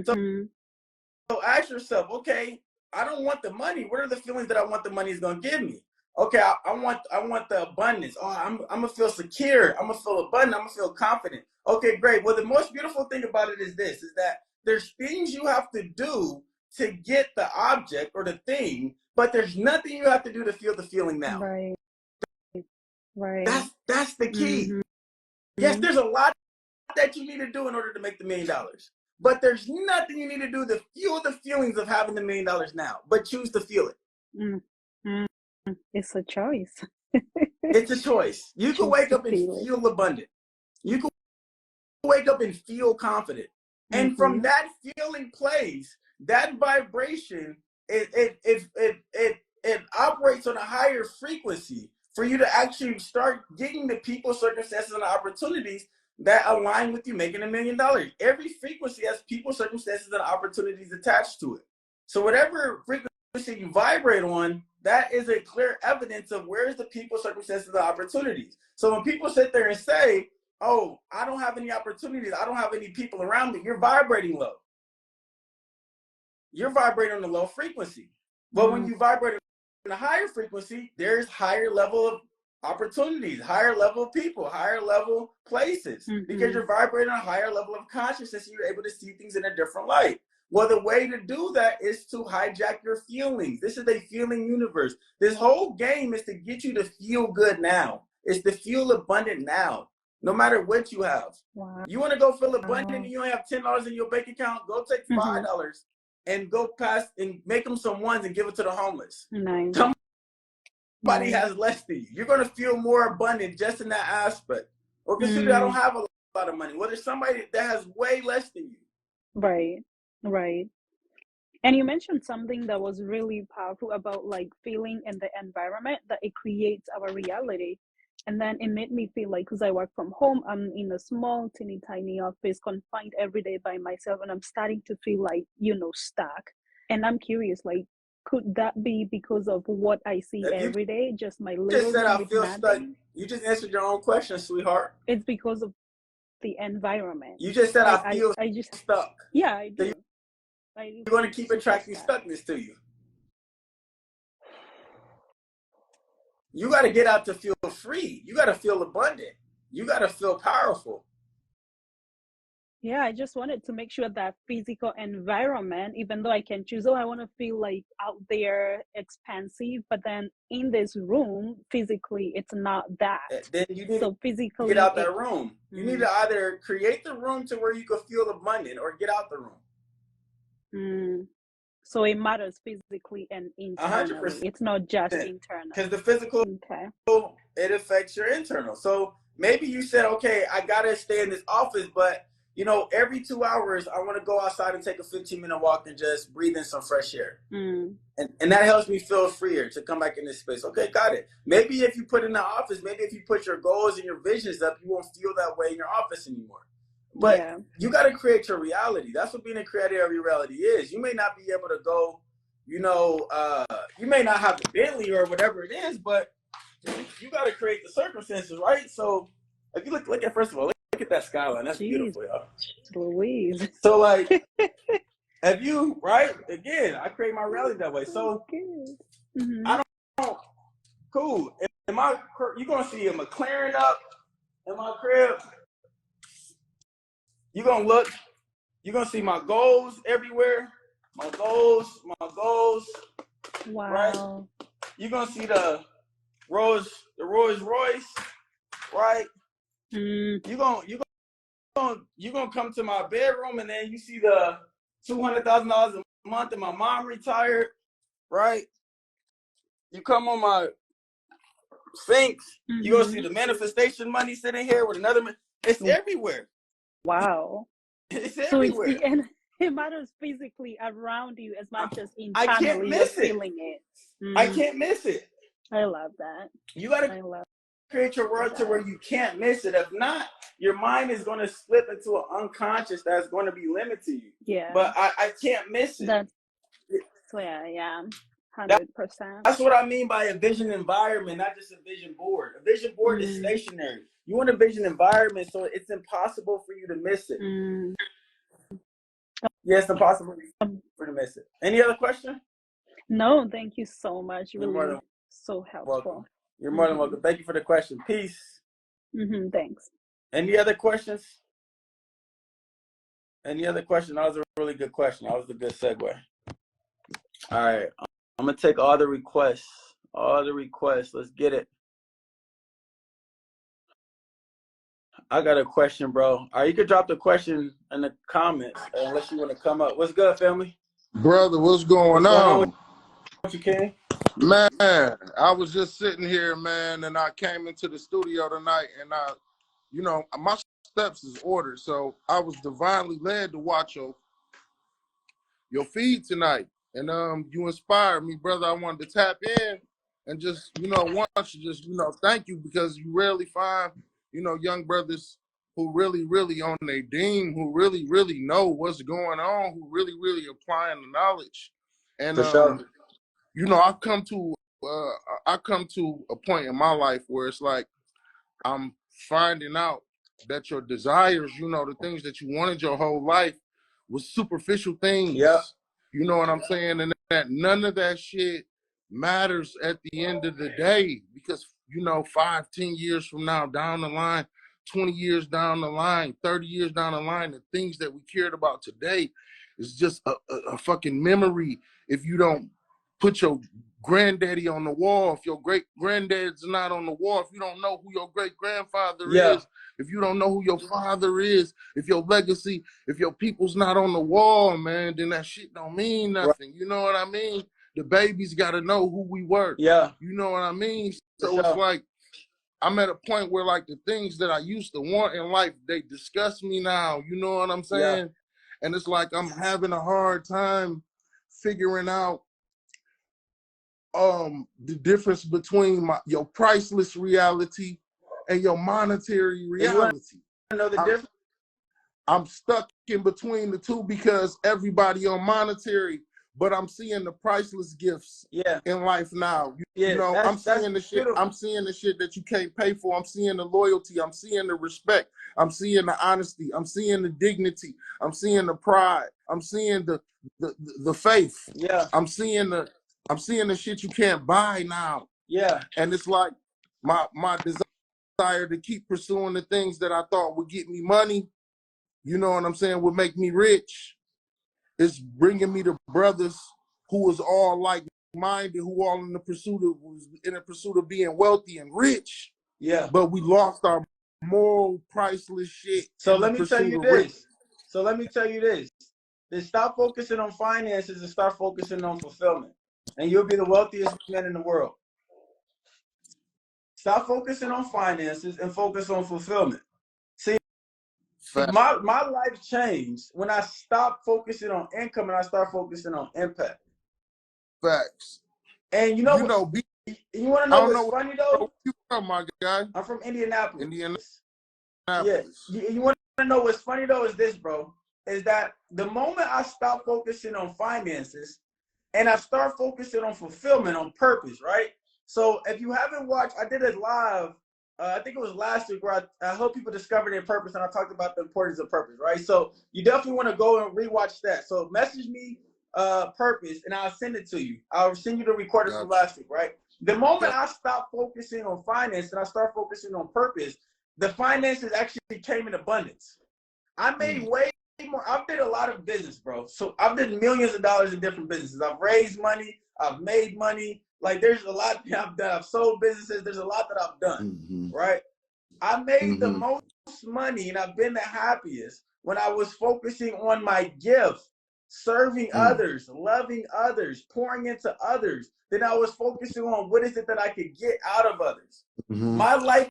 So ask yourself, okay, I don't want the money. What are the feelings that I want the money is going to give me? Okay, I want the abundance. Oh, I'm gonna feel secure. I'm gonna feel abundant. I'm gonna feel confident. Okay, great. Well, the most beautiful thing about it is this: is that there's things you have to do to get the object or the thing, but there's nothing you have to do to feel the feeling now. Right. That's the key. Yes, there's a lot that you need to do in order to make the $1 million, but there's nothing you need to do to feel the feelings of having the $1 million now. But choose to feel it. It's a choice. It's a choice. You can wake up and feel abundant. You can wake up and feel confident. And from that feeling place, that vibration, it operates on a higher frequency for you to actually start getting the people, circumstances, and opportunities that align with you making $1 million. Every frequency has people, circumstances, and opportunities attached to it. So whatever frequency you vibrate on, that is a clear evidence of where's the people, circumstances, and opportunities. So when people sit there and say, oh, I don't have any opportunities, I don't have any people around me, you're vibrating low. You're vibrating on a low frequency. But when you vibrate on a higher frequency, there's higher level of opportunities, higher level of people, higher level places, because you're vibrating on a higher level of consciousness and you're able to see things in a different light. Well, the way to do that is to hijack your feelings. This is a feeling universe. This whole game is to get you to feel good now. It's to feel abundant now, no matter what you have. You want to go feel abundant and you only have $10 in your bank account, go take $5 and go past and make them some ones and give it to the homeless. Somebody has less than you. You're going to feel more abundant just in that aspect. Or consider I don't have a lot of money. Well, there's somebody that has way less than you. Right. And you mentioned something that was really powerful about like feeling in the environment that it creates our reality. And then it made me feel like, because I work from home, I'm in a small, teeny tiny office, confined every day by myself, and I'm starting to feel like, stuck. And I'm curious, like, could that be because of what I see If you every day, just my just little said room I with feel stuck, nothing? you just answered your own question, sweetheart. It's because of the environment. You just said I feel I just, stuck. yeah, I So do. I do you're going feel to keep super attracting stuck. stuckness to you. You got to get out to feel free. You got to feel abundant. You got to feel powerful. Yeah, I just wanted to make sure that physical environment, even though I can choose, oh, I want to feel like out there, expansive, but then in this room, physically, it's not that. Then you need So to get physically, out that room. You need to either create the room to where you can feel abundant or get out the room. So it matters physically and internally. 100%. It's not just internal. Because the physical, Okay. it affects your internal. So maybe you said, okay, I got to stay in this office, but every 2 hours, I want to go outside and take a 15-minute walk and just breathe in some fresh air. And that helps me feel freer to come back in this space. Okay, got it. Maybe if you put in the office, maybe if you put your goals and your visions up, you won't feel that way in your office anymore. But you got to create your reality. That's what being a creator of your reality is. You may not be able to go, you may not have the Bentley or whatever it is, but you got to create the circumstances, right? So if you look at, first of all, look at that skyline. That's beautiful, y'all. Louise. So like, have you, right? Again, I create my reality that way. So I don't, cool. You're going to see a McLaren up in my crib. You're going to see my goals everywhere. My goals. Wow. Right? You're going to see the Rolls Royce, right? You're gonna come to my bedroom and then you see the $200,000 a month and my mom retired, right? You come on my Sphinx, you're gonna see the manifestation money sitting here with another it's everywhere. Wow. It's so everywhere. And it matters physically around you as much as internally you're feeling it. I can't miss it. I love that. You gotta create your world to where you can't miss it. If not, your mind is going to slip into an unconscious that's going to be limited to you. Yeah. But I can't miss it. Yeah. 100%. That's what I mean by a vision environment, not just a vision board. A vision board is stationary. You want a vision environment, so it's impossible for you to miss it. Yeah, it's impossible for you to miss it. Any other question? No, thank you so much. Really so helpful. Welcome. You're more than welcome. Thank you for the question. Peace. Thanks. Any other questions? Any other question? That was a really good question. That was a good segue. All right. I'm going to take all the requests. Let's get it. I got a question, bro. All right, you can drop the question in the comments unless you want to come up. What's good, family? Brother, what's going on? What you can? Man, I was just sitting here, man, and I came into the studio tonight, and my steps is ordered, so I was divinely led to watch your feed tonight, and you inspired me, brother. I wanted to tap in and just, thank you, because you rarely find, young brothers who really on their deem, who really know what's going on, who really applying the knowledge. And I've come to a point in my life where it's like I'm finding out that your desires, the things that you wanted your whole life, was superficial things. Yeah. You know what I'm saying? And that none of that shit matters at the end of the day, because 5, 10 years from now down the line, 20 years down the line, 30 years down the line, the things that we cared about today is just a fucking memory if you don't put your granddaddy on the wall, if your great granddad's not on the wall, if you don't know who your great grandfather is, if you don't know who your father is, if your legacy, if your people's not on the wall, man, then that shit don't mean nothing. You know what I mean? The babies got to know who we were. Yeah. You know what I mean? So it's like, I'm at a point where like the things that I used to want in life, they disgust me now. You know what I'm saying? Yeah. And it's like, I'm having a hard time figuring out the difference between your priceless reality and your monetary And you want reality. to know the difference? I'm stuck in between the two because everybody on monetary, but I'm seeing the priceless gifts in life now. You know, I'm seeing the shit. I'm seeing the shit that you can't pay for. I'm seeing the loyalty. I'm seeing the respect. I'm seeing the honesty. I'm seeing the dignity. I'm seeing the pride. I'm seeing the faith. Yeah. I'm seeing the shit you can't buy now. Yeah. And it's like my desire to keep pursuing the things that I thought would get me money, you know what I'm saying, would make me rich. It's bringing me to brothers who was all like-minded, who all in the pursuit of being wealthy and rich. Yeah. But we lost our moral, priceless shit. So let me tell you this. Then stop focusing on finances and start focusing on fulfillment. And you'll be the wealthiest man in the world. Stop focusing on finances and focus on fulfillment. See, my life changed when I stopped focusing on income and I start focusing on impact. Facts. And you want to know what's funny though? You from, my guy? I'm from Indianapolis. Yeah. You want to know what's funny though is this, bro, is that the moment I stop focusing on finances and I start focusing on fulfillment, on purpose, right? So if you haven't watched, I did it live, I think it was last week, where I helped people discover their purpose and I talked about the importance of purpose, right? So you definitely want to go and rewatch that. So message me purpose and I'll send it to you. I'll send you the recording from last week, right? The moment I stop focusing on finance and I start focusing on purpose, the finances actually came in abundance. I made way more. I've did a lot of business, bro. So I've done millions of dollars in different businesses. I've raised money. I've made money. Like there's a lot that I've done. I've sold businesses. There's a lot that I've done, right? I made the most money and I've been the happiest when I was focusing on my gift, serving others, loving others, pouring into others. Then I was focusing on what is it that I could get out of others. My life,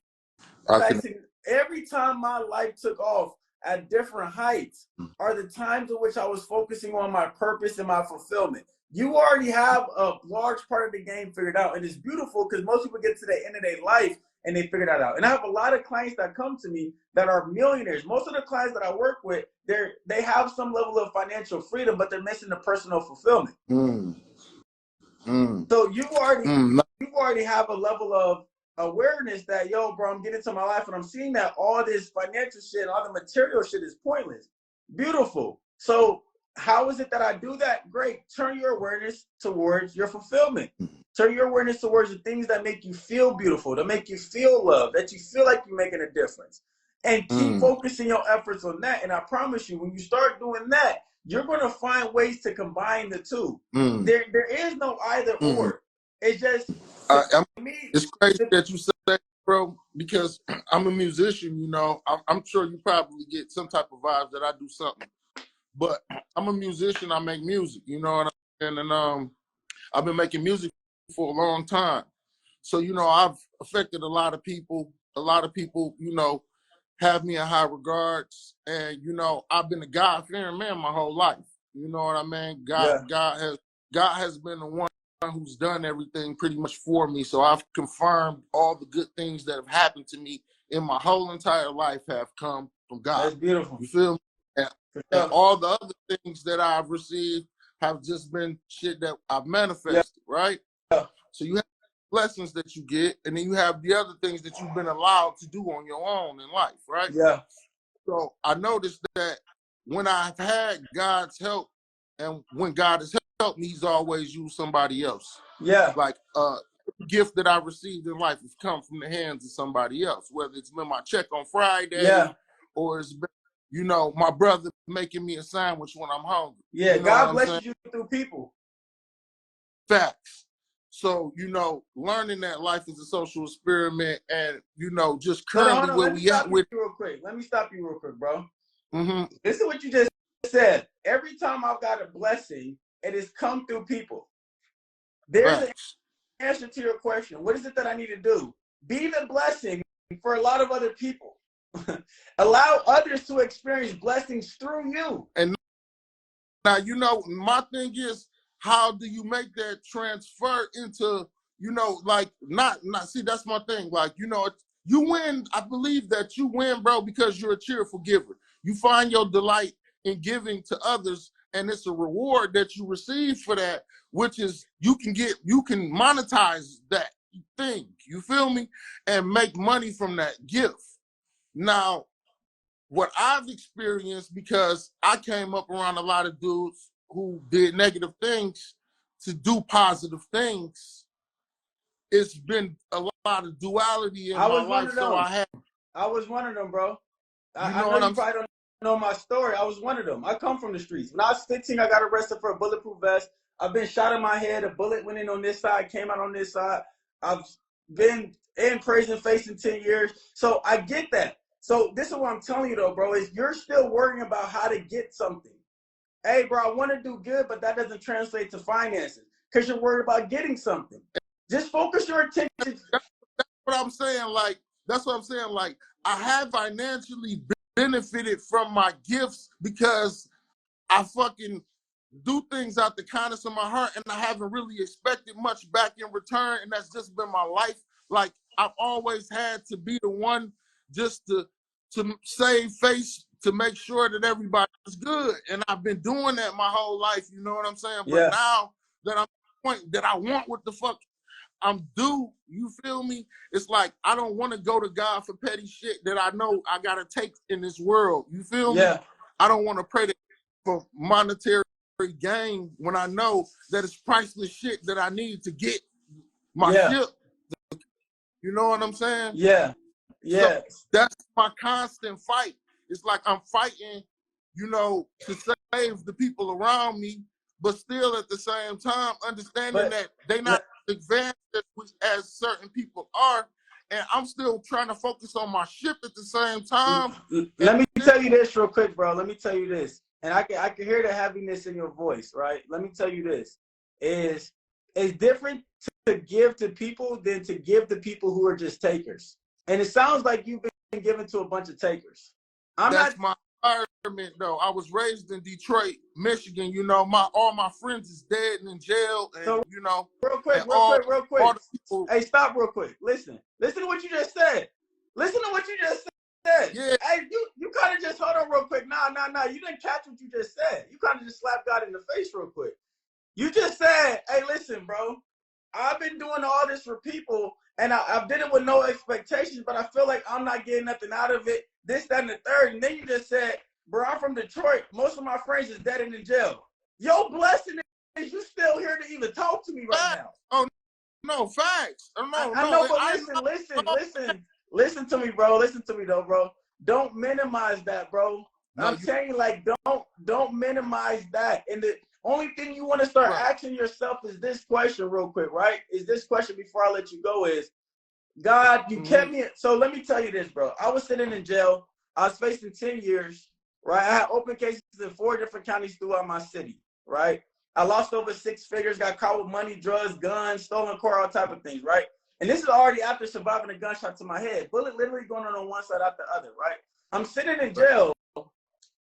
every time my life took off at different heights are the times in which I was focusing on my purpose and my fulfillment. You already have a large part of the game figured out, and it's beautiful because most people get to the end of their life and they figure that out. And I have a lot of clients that come to me that are millionaires. Most of the clients that I work with, they have some level of financial freedom, but they're missing the personal fulfillment. So you already have a level of awareness that, yo, bro, I'm getting into my life and I'm seeing that all this financial shit, all the material shit is pointless. Beautiful. So how is it that I do that? Great. Turn your awareness towards your fulfillment. Turn your awareness towards the things that make you feel beautiful, that make you feel loved, that you feel like you're making a difference. And keep focusing your efforts on that. And I promise you, when you start doing that, you're going to find ways to combine the two. There is no either or. It's just, it's crazy that you say that, bro, because I'm a musician, you know. I'm sure you probably get some type of vibes that I do something. But I'm a musician, I make music, you know what I'm saying? And I've been making music for a long time. So, you know, I've affected a lot of people. A lot of people, you know, have me in high regards. And, you know, I've been a God-fearing man my whole life. You know what I mean? God has been the one who's done everything pretty much for me. So I've confirmed all the good things that have happened to me in my whole entire life have come from God. That's beautiful. You feel me? And all the other things that I've received have just been shit that I've manifested, right? So you have blessings that you get, and then you have the other things that you've been allowed to do on your own in life, right? So I noticed that when I've had God's help, and when God has helped me, He's always used somebody else. Like the gift that I received in life has come from the hands of somebody else, whether it's been my check on Friday or it's been, you know, my brother making me a sandwich when I'm hungry. Yeah, you know God blesses you through people. Facts. So, you know, learning that life is a social experiment and, you know, just currently where we at with... Let me stop you real quick, bro. This is what you just said. Every time I've got a blessing, it has come through people. There's an answer to your question. What is it that I need to do? Be the blessing for a lot of other people. Allow others to experience blessings through you. And now, you know, my thing is, how do you make that transfer into, you know, like, not see, that's my thing. Like, you know, You win. I believe that you win, bro, because you're a cheerful giver. You find your delight in giving to others, and it's a reward that you receive for that, which is you can monetize that thing. You feel me? And make money from that gift. Now, what I've experienced, because I came up around a lot of dudes who did negative things to do positive things, it's been a lot of duality in I my was one life. of So them. I had, I was one of them, bro. you I know know what you I'm probably don't know my story. I was one of them. I come from the streets. When I was 15, I got arrested for a bulletproof vest. I've been shot in my head. A bullet went in on this side, came out on this side. I've been in prison facing 10 years. So I get that. So this is what I'm telling you though, bro, is you're still worrying about how to get something. Hey, bro, I want to do good, but that doesn't translate to finances because you're worried about getting something. Just focus your attention. what I'm saying. Like, that's what I'm saying. Like, I have financially benefited from my gifts because I fucking do things out the kindness of my heart, and I haven't really expected much back in return, and that's just been my life. Like, I've always had to be the one just to save face, to make sure that everybody's good, and I've been doing that my whole life. You know what I'm saying? But Yeah. now that I'm at the point that I want what the fuck I'm due, you feel me? It's like I don't want to go to God for petty shit that I know I gotta take in this world. You feel me? Yeah. I don't want to pray for monetary gain when I know that it's priceless shit that I need to get my Yeah. ship. You know what I'm saying? Yeah. So Yeah. that's my constant fight. It's like I'm fighting, you know, to save the people around me, but still at the same time understanding But that they not advanced as certain people are, and I'm still trying to focus on my ship at the same time. And let me tell you this real quick, bro. Let me tell you this. And I can hear the heaviness in your voice, right? Let me tell you this. Is it's different to give to people than to give to people who are just takers. And it sounds like you've been given to a bunch of takers. I'm not that's my environment, though. I was raised in Detroit, Michigan. You know, all my friends is dead and in jail, and so you know, real quick, and all real quick. the people. Hey, stop real quick. Listen to what you just said. Listen to what you just said. Yeah, Hey, you kind of just hold on real quick. Nah. You didn't catch what you just said. You kind of just slapped God in the face real quick. You just said, hey, listen, bro. I've been doing all this for people, and I've did it with no expectations, but I feel like I'm not getting nothing out of it. This, that, and the third. And then you just said, bro, I'm from Detroit. Most of my friends is dead and in jail. Your blessing is you still here to even talk to me right facts. now. Oh no, facts. Oh, I know, but I listen to me, bro. Listen to me though, bro. Don't minimize that, bro. no, I'm you saying, like, don't minimize that. And the only thing you want to start right. asking yourself is this question real quick, right? Is this question before I let you go is, God, you kept me. So let me tell you this, bro. I was sitting in jail. I was facing 10 years, right? I had open cases in 4 different counties throughout my city, right? I lost over 6 figures, got caught with money, drugs, guns, stolen car, all type of things, right? And this is already after surviving a gunshot to my head. Bullet literally going on one side after the other, right? I'm sitting in jail,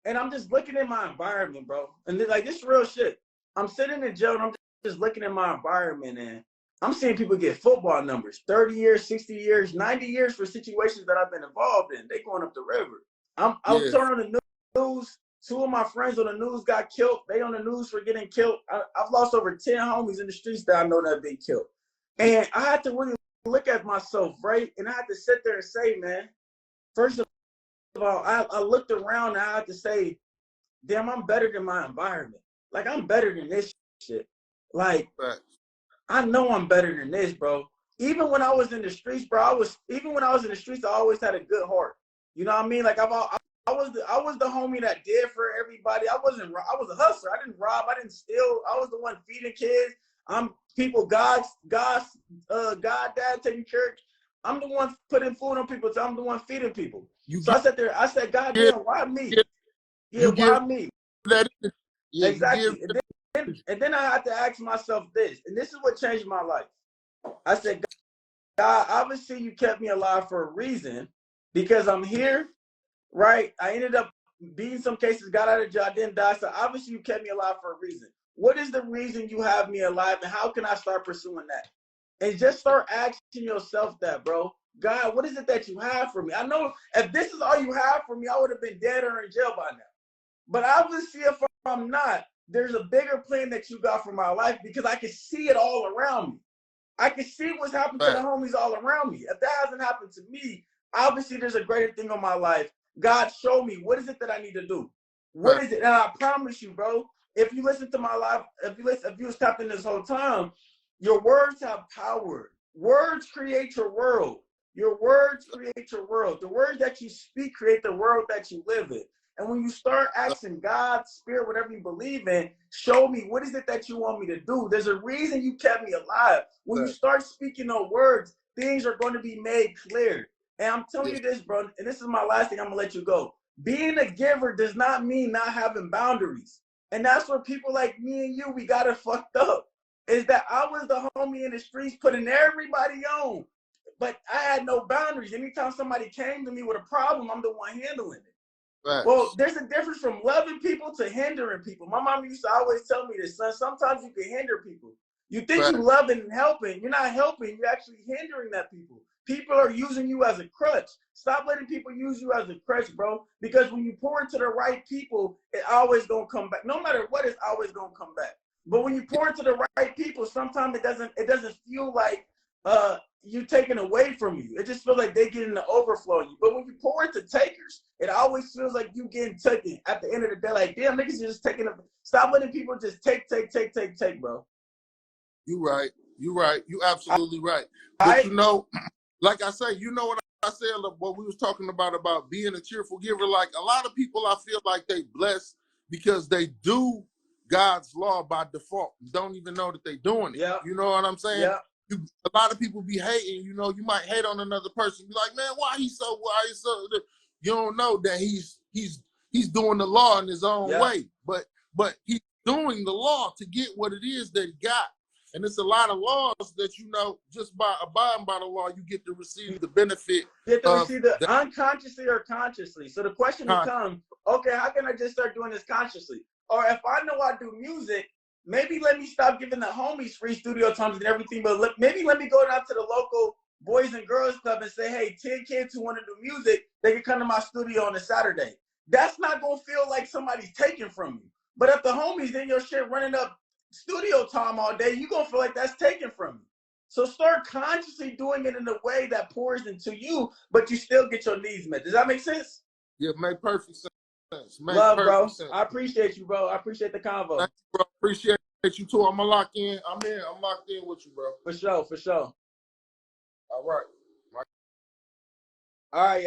and I'm just looking at my environment, bro. And like, this real shit. I'm sitting in jail, and I'm just looking at my environment, and I'm seeing people get football numbers, 30 years, 60 years, 90 years for situations that I've been involved in. They going up the river. I was Yeah, turning on the news. 2 of my friends on the news got killed. They on the news for getting killed. I've lost over 10 homies in the streets that I know that have been killed. And I had to really look at myself, right? And I had to sit there and say, man, first of all, I looked around and I had to say, damn, I'm better than my environment. Like, I'm better than this shit. Like, facts. I know I'm better than this, bro. Even when I was in the streets, bro, I always had a good heart. You know what I mean? Like, I was the homie that did for everybody. I was a hustler. I didn't rob. I didn't steal. I was the one feeding kids. I'm people, God, dad taking care. I'm the one putting food on people. So I'm the one feeding people. You So I sat there. I said, God give, damn, why me? give Yeah, you give why me? that. Yeah, you give. Exactly. And then I had to ask myself this, and this is what changed my life. I said, God, obviously you kept me alive for a reason because I'm here, right? I ended up beating some cases, got out of jail, I didn't die. So obviously you kept me alive for a reason. What is the reason you have me alive, and how can I start pursuing that? And just start asking yourself that, bro. God, what is it that you have for me? I know if this is all you have for me, I would have been dead or in jail by now. But obviously, if I'm not, there's a bigger plan that you got for my life because I can see it all around me. I can see what's happened to the homies all around me. If that hasn't happened to me, obviously there's a greater thing on my life. God, show me, what is it that I need to do? What is it? And I promise you, bro, if you listen to my life, if you was tapped in this whole time, your words have power. Words create your world. Your words create your world. The words that you speak create the world that you live in. And when you start asking God, Spirit, whatever you believe in, show me, what is it that you want me to do? There's a reason you kept me alive. When you start speaking those words, things are going to be made clear. And I'm telling you this, bro, and this is my last thing, I'm going to let you go. Being a giver does not mean not having boundaries. And that's where people like me and you, we got it fucked up. Is that I was the homie in the streets putting everybody on. But I had no boundaries. Anytime somebody came to me with a problem, I'm the one handling it. Well, there's a difference from loving people to hindering people. My mom used to always tell me this, son, sometimes you can hinder people. You think you loving and helping. You're not helping. You're actually hindering that people. People are using you as a crutch. Stop letting people use you as a crutch, bro. Because when you pour into the right people, it always going to come back. No matter what, it's always going to come back. But when you pour into the right people, sometimes it doesn't feel like you taking away from you. It just feels like they getting the overflow on you. But when you pour into takers, it always feels like you getting taken at the end of the day. Like, damn, niggas just taking up. Stop letting people just take, bro. You right. You right. You absolutely right. But you know, like I say, you know what I said, what we was talking about being a cheerful giver. Like a lot of people, I feel like they blessed because they do God's law by default. Don't even know that they doing it. Yeah. You know what I'm saying? Yeah. A lot of people be hating, you know, you might hate on another person, be like, man, why he's so, you don't know that he's doing the law in his own way. But he's doing the law to get what it is that he got. And it's a lot of laws that, you know, just by abiding by the law, you get to receive the benefit. You get to receive the unconsciously or consciously. So the question becomes, okay, how can I just start doing this consciously? Or if I know I do music, maybe let me stop giving the homies free studio times and everything, but maybe let me go down to the local Boys and Girls Club and say, hey, 10 kids who want to do music, they can come to my studio on a Saturday. That's not going to feel like somebody's taking from you. But if the homies in your shit running up studio time all day, you're going to feel like that's taken from you. So start consciously doing it in a way that pours into you, but you still get your needs met. Does that make sense? Yeah, make perfect sense. Love, bro. I appreciate you, bro. I appreciate the convo. Thank you, bro. Appreciate you too. I'm gonna lock in. I'm locked in with you, bro. For sure, for sure. All right. All right,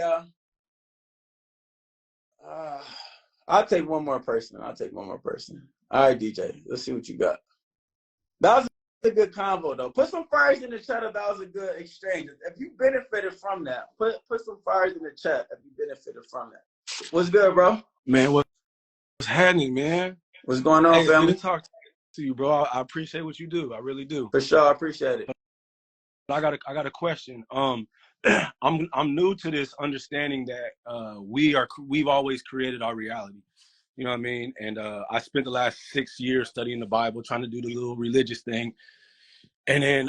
y'all. I'll take one more person. All right, DJ. Let's see what you got. That was a good convo, though. Put some fires in the chat if that was a good exchange. If you benefited from that, put some fires in the chat if you benefited from that. What's good, bro? Man, what's happening, man? What's going on, family? Good to talk to you, bro. I appreciate what you do. I really do. For sure, I appreciate it. I got a question. I'm new to this understanding that we've always created our reality. You know what I mean? And I spent the last 6 years studying the Bible, trying to do the little religious thing, and then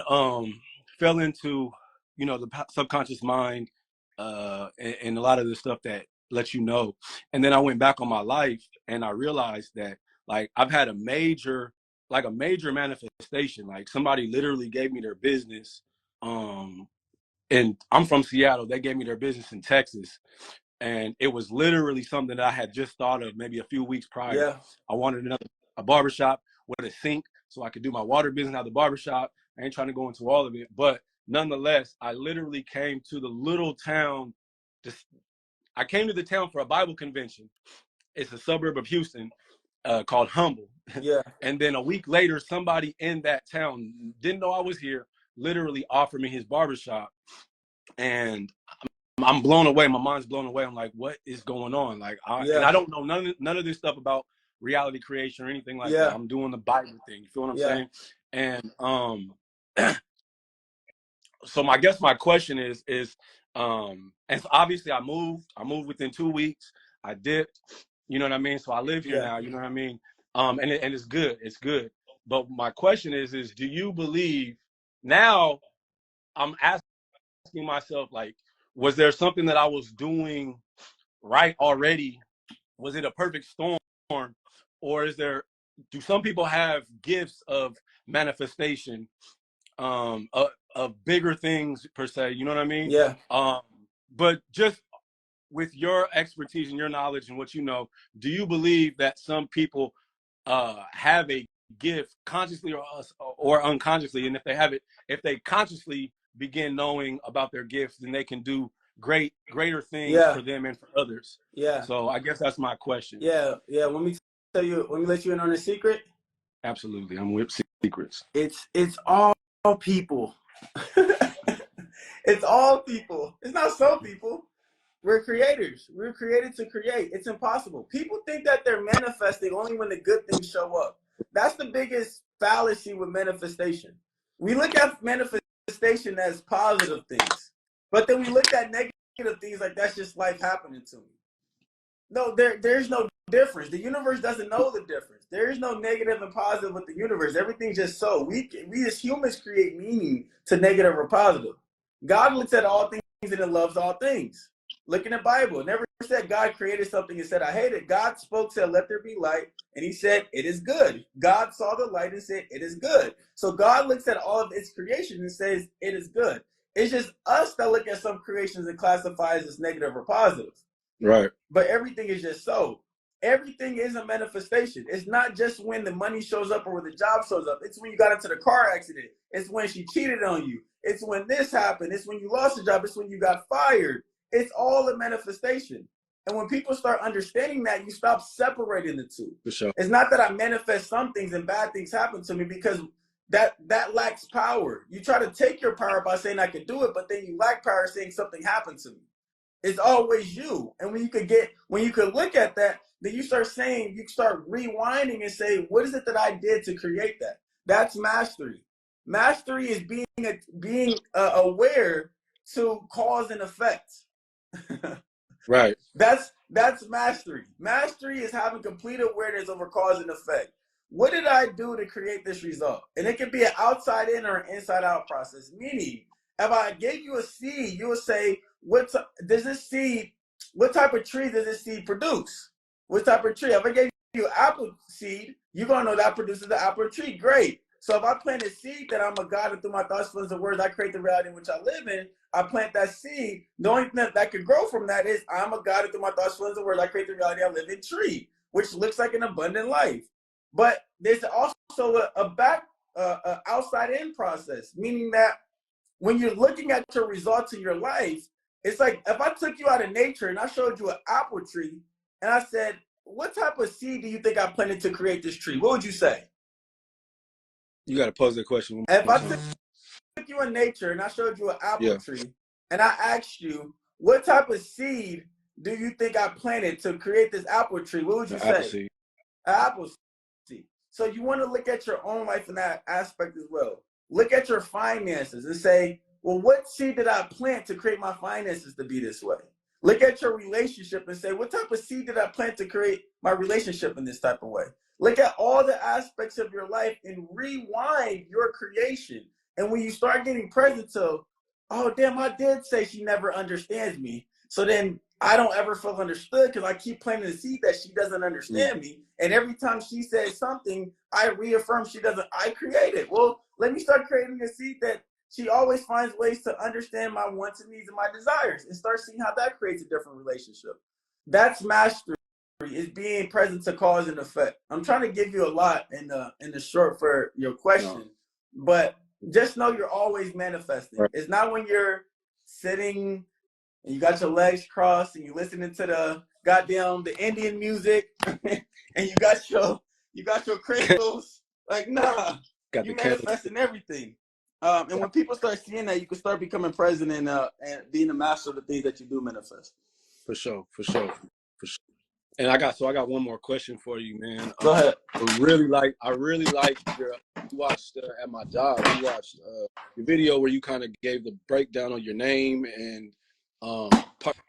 fell into, you know, the subconscious mind and a lot of the stuff that lets you know. And then I went back on my life and I realized that, like, I've had a major manifestation. Like, somebody literally gave me their business. And I'm from Seattle. They gave me their business in Texas. And it was literally something that I had just thought of maybe a few weeks prior. Yeah. I wanted a barbershop with a sink so I could do my water business out of the barbershop. I ain't trying to go into all of it, but nonetheless, I literally came to the little town. I came to the town for a Bible convention. It's a suburb of Houston called Humble. Yeah. And then a week later, somebody in that town, didn't know I was here, literally offered me his barbershop. And I'm blown away. My mind's blown away. I'm like, what is going on? Like, and I don't know none of this stuff about reality creation or anything like that. I'm doing the Bible thing. You feel what I'm saying? And so I guess my question is, and so obviously I moved within 2 weeks. I dipped, you know what I mean? So I live here now, you know what I mean? And it's good. But my question is do you believe now? I'm asking asking myself, like, was there something that I was doing right already? Was it a perfect storm? Or do some people have gifts of manifestation, of bigger things per se, you know what I mean? Yeah. But just with your expertise and your knowledge and what you know, do you believe that some people have a gift consciously or unconsciously? And if they have it, if they consciously begin knowing about their gifts, then they can do greater things Yeah. for them and for others. Yeah. So I guess that's my question. Yeah. Yeah. Let me let you in on a secret. Absolutely. I'm with secrets. It's all people. It's all people. It's not some people. We're creators. We're created to create. It's impossible. People think that they're manifesting only when the good things show up. That's the biggest fallacy with manifestation. We look at manifestation as positive things, but then we look at negative things like that's just life happening to me. No, there's no difference. The universe doesn't know the difference. There is no negative and positive with the universe. Everything's just so. We as humans create meaning to negative or positive. God looks at all things and it loves all things. Look in the Bible. It never said God created something and said, I hate it. God spoke, said, let there be light. And he said, it is good. God saw the light and said, it is good. So God looks at all of its creation and says, it is good. It's just us that look at some creations and classifies as negative or positive. Right. But everything is just so. Everything is a manifestation. It's not just when the money shows up or when the job shows up. It's when you got into the car accident. It's when she cheated on you. It's when this happened. It's when you lost a job. It's when you got fired. It's all a manifestation. And when people start understanding that, you stop separating the two. For sure. It's not that I manifest some things and bad things happen to me, because that lacks power. You try to take your power by saying I can do it, but then you lack power saying something happened to me. It's always you. And when you could look at that, then you start rewinding and say, what is it that I did to create that? That's mastery. Mastery is being aware to cause and effect. Right. That's mastery. Mastery is having complete awareness over cause and effect. What did I do to create this result? And it can be an outside in or an inside out process. Meaning, if I gave you a seed, you would say, what type of tree does this seed produce? What type of tree? If I gave you an apple seed, you're going to know that produces the apple tree. Great. So if I plant a seed that I'm a God and through my thoughts, feelings, and words, I create the reality in which I live in, I plant that seed. The only thing that could grow from that is I'm a God and through my thoughts, feelings, and words, I create the reality I live in tree, which looks like an abundant life. But there's also a outside-in process, meaning that when you're looking at your results in your life, it's like if I took you out of nature and I showed you an apple tree and I said, what type of seed do you think I planted to create this tree? What would you say? You got to pose that question. If I took you in nature and I showed you an apple tree and I asked you, what type of seed do you think I planted to create this apple tree? What would you say? Apple seed. An apple seed. So you want to look at your own life in that aspect as well. Look at your finances and say, well, what seed did I plant to create my finances to be this way? Look at your relationship and say, what type of seed did I plant to create my relationship in this type of way? Look at all the aspects of your life and rewind your creation. And when you start getting present to, oh, damn, I did say she never understands me. So then I don't ever feel understood because I keep planting the seed that she doesn't understand me. And every time she says something, I reaffirm she doesn't. I create it. Well, let me start creating a seed that she always finds ways to understand my wants and needs and my desires, and start seeing how that creates a different relationship. That's mastery, is being present to cause and effect. I'm trying to give you a lot in the short for your question, but just know you're always manifesting. Right. It's not when you're sitting and you got your legs crossed and you're listening to the Indian music and you got your crystals. Like, nah, you manifesting everything. And when people start seeing that, you can start becoming present and being a master of the things that you do manifest. For sure. And I got one more question for you, man. Go ahead. I really like your. You watched at my job. You watched your video where you kind of gave the breakdown on your name and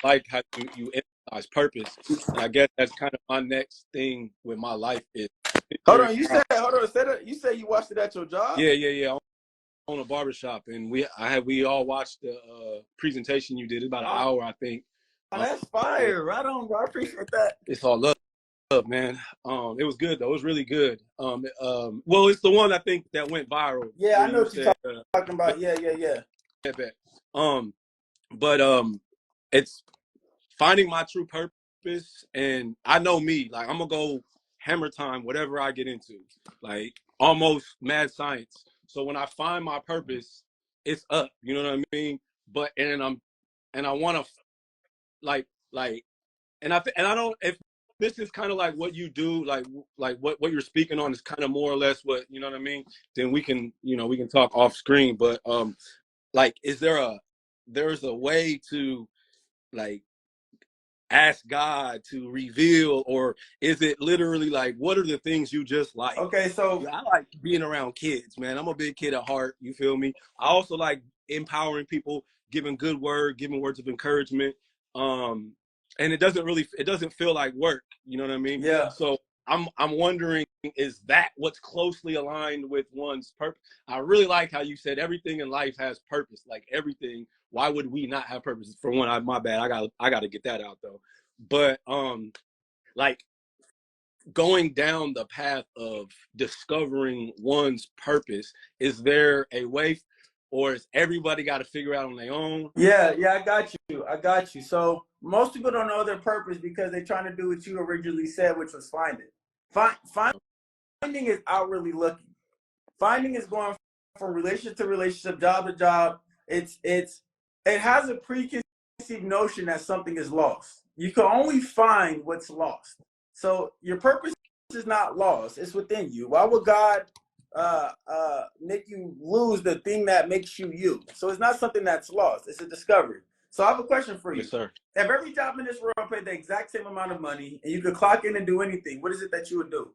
like how you emphasize purpose. And I guess that's kind of my next thing with my life is. Hold on. You said you watched it at your job? Yeah. own a barbershop, and we all watched the presentation you did. It's about an hour, I think. Oh, that's fire. Right on, bro. I appreciate that. It's all love, man. It was good though. It was really good. Well, it's the one I think that went viral. Yeah, Where I know you what you're said, talking about. Yeah. bet. But it's finding my true purpose, and I know me. Like, I'm gonna go hammer time, whatever I get into, like almost mad science. So when I find my purpose, it's up. You know what I mean? But and I want to like and I don't, if this is kind of like what you do, like what you're speaking on is kind of more or less what, you know what I mean, then we can, we can talk off screen. But like, there's a way to like ask God to reveal, or is it literally like, what are the things you just like? Okay, so I like being around kids, man. I'm a big kid at heart, you feel me? I also like empowering people, giving giving words of encouragement. And it doesn't feel like work, you know what I mean? yeah. So I'm wondering, is that what's closely aligned with one's purpose? I really like how you said everything in life has purpose, like everything. Why would we not have purpose? For one, my bad. I got to get that out though. But like, going down the path of discovering one's purpose, is there a way, or is everybody got to figure out on their own? Yeah, I got you. So most people don't know their purpose because they're trying to do what you originally said, which was find it. Finding is outwardly looking. Finding is going from relationship to relationship, job to job. It has a preconceived notion that something is lost. You can only find what's lost. So your purpose is not lost; it's within you. Why would God make you lose the thing that makes you you? So it's not something that's lost; it's a discovery. So I have a question for you. Yes, sir. If every job in this world paid the exact same amount of money and you could clock in and do anything, what is it that you would do?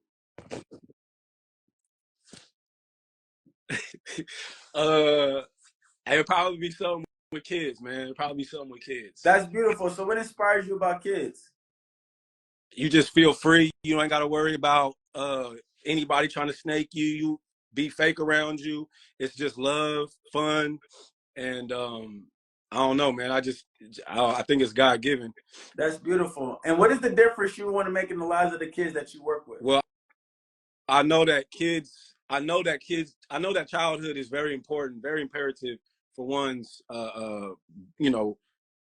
It would probably be something with kids, man. It'd probably be something with kids. That's beautiful. So what inspires you about kids? You just feel free. You ain't got to worry about anybody trying to snake you. You be fake around you. It's just love, fun, and I don't know, man. I think it's God given. That's beautiful. And what is the difference you want to make in the lives of the kids that you work with? Well, I know that childhood is very important, very imperative for one's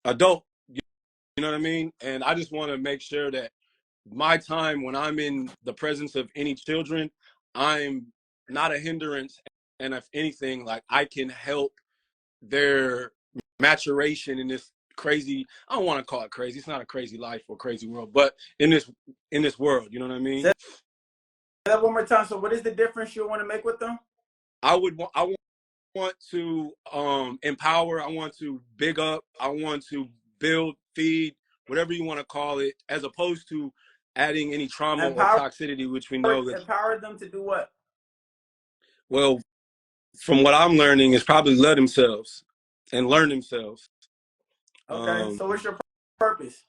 adult. You know what I mean? And I just want to make sure that my time, when I'm in the presence of any children, I'm not a hindrance. And if anything, like, I can help their maturation in this crazy, I don't want to call it crazy. It's not a crazy life or crazy world, but in this world, you know what I mean? Say that one more time. So what is the difference you want to make with them? I want to empower. I want to big up. I want to build, feed, whatever you want to call it, as opposed to adding any trauma or toxicity, which we know that. Empower them to do what? Well, from what I'm learning, is probably love themselves and learn themselves. Okay, so what's your purpose?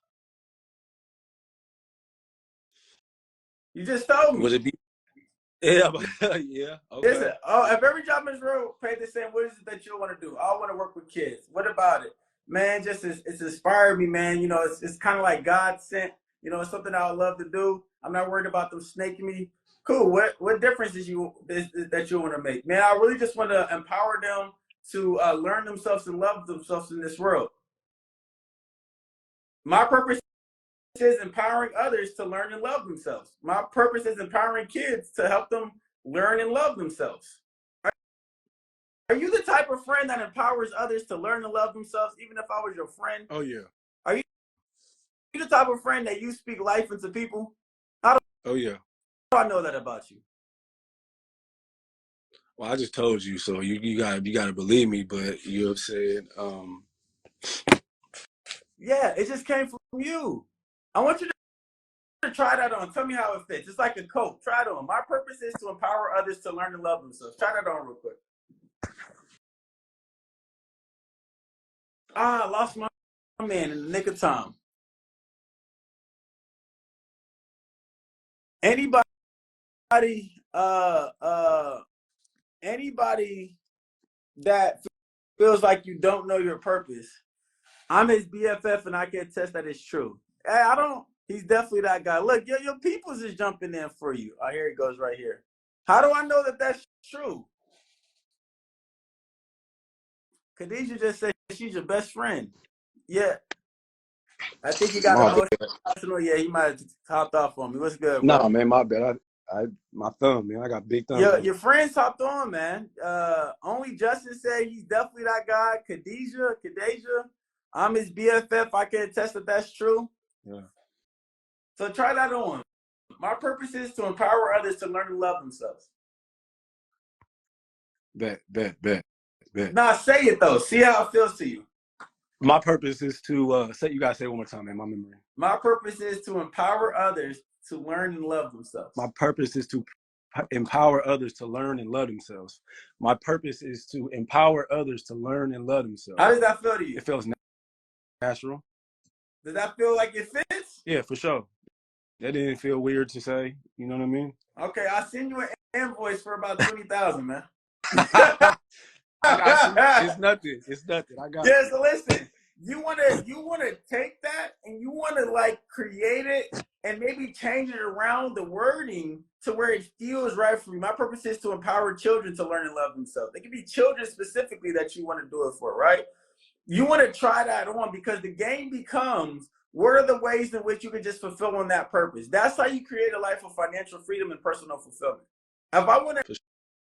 You just told me. Would it be? Yeah, yeah. Okay. Listen, if every job in this world paid the same, what is it that you want to do? I want to work with kids. What about it? Man, it's inspired me, man. You know, it's kind of like God sent. You know, it's something I would love to do. I'm not worried about them snaking me. Cool. What difference that you want to make? Man, I really just want to empower them to learn themselves and love themselves in this world. My purpose is empowering others to learn and love themselves. My purpose is empowering kids to help them learn and love themselves. Are you the type of friend that empowers others to learn and love themselves, even if I was your friend? Oh, yeah. Are you the type of friend that you speak life into people? Oh, yeah. How do I know that about you? Well, I just told you, so you gotta believe me. But you have said, yeah, it just came from you. I want you to try that on. Tell me how it fits. It's like a coat. Try it on. My purpose is to empower others to learn and love themselves. Try that on real quick. I lost my man in the nick of time. Anybody, anybody that feels like you don't know your purpose. I'm his BFF, and I can attest that it's true. Hey, I don't. He's definitely that guy. Look, your peoples is jumping in for you. Oh, here it goes right here. How do I know that that's true? Khadijah just said she's your best friend. Yeah, I think he got My bad. emotional. Yeah, he might have hopped off on me. What's good, bro? Nah, man, my bad. My thumb, man. I got big thumb. Your friends hopped on, man. Only Justin said he's definitely that guy. Khadijah, I'm his BFF. I can attest that that's true. Yeah. So try that on. My purpose is to empower others to learn to love themselves. Bet. Nah, say it though. See how it feels to you. My purpose is to you gotta say it one more time, man. My memory. My purpose is to empower others to learn and love themselves. My purpose is to empower others to learn and love themselves. My purpose is to empower others to learn and love themselves. How does that feel to you? It feels natural. Does that feel like it fits? Yeah, for sure. That didn't feel weird to say. You know what I mean? Okay, I'll send you an invoice for about 20,000, man. I got you. It's nothing. I got yeah, so listen, you wanna take that and you wanna like create it and maybe change it around the wording to where it feels right for you. My purpose is to empower children to learn and love themselves. It can be children specifically that you want to do it for, right? You want to try that on because the game becomes, what are the ways in which you can just fulfill on that purpose? That's how you create a life of financial freedom and personal fulfillment. If I want to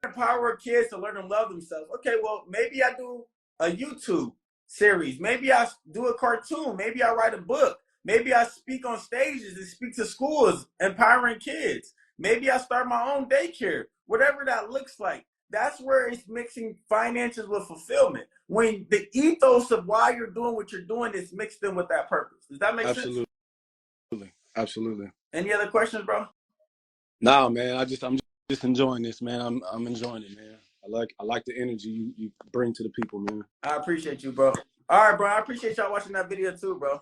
empower kids to learn and love themselves, okay, well, maybe I do a YouTube series. Maybe I do a cartoon. Maybe I write a book. Maybe I speak on stages and speak to schools, empowering kids. Maybe I start my own daycare, whatever that looks like. That's where it's mixing finances with fulfillment. When the ethos of why you're doing what you're doing is mixed in with that purpose. Does that make sense? Absolutely. Any other questions, bro? Nah, man. I'm just enjoying this, man. I'm enjoying it, man. I like the energy you bring to the people, man. I appreciate you, bro. All right, bro. I appreciate y'all watching that video too, bro.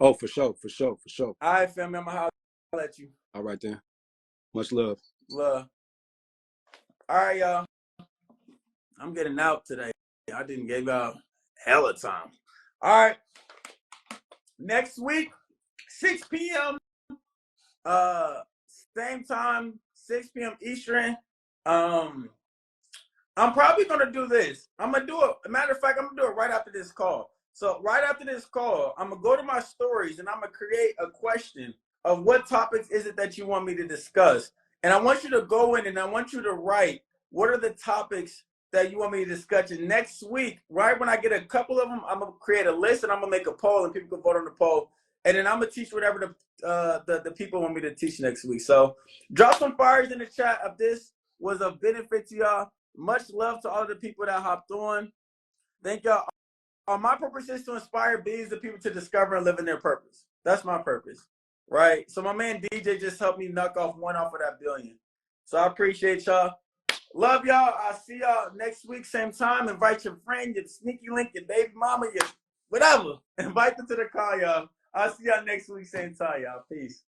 Oh, for sure. All right, family. I'm gonna holler at you. All right, then. Much love. Love. All right, y'all. I'm getting out today. I didn't give y'all hella time. All right. Next week, 6 p.m. Same time, 6 p.m. Eastern. I'm probably gonna do this. I'm gonna do it. As a matter of fact, I'm gonna do it right after this call. So right after this call, I'm gonna go to my stories and I'm gonna create a question of what topics is it that you want me to discuss. And I want you to go in and I want you to write what are the topics that you want me to discuss. And next week, right when I get a couple of them, I'm gonna create a list and I'm gonna make a poll and people can vote on the poll. And then I'm gonna teach whatever the people want me to teach next week. So drop some fires in the chat if this was of benefit to y'all. Much love to all of the people that hopped on. Thank y'all. My purpose is to inspire billions of people to discover and live in their purpose. That's my purpose, right? So my man DJ just helped me knock off one off of that billion. So I appreciate y'all. Love y'all. I'll see y'all next week, same time. Invite your friend, your sneaky link, your baby mama, your whatever. Invite them to the call, y'all. I'll see y'all next week, same time, y'all. Peace.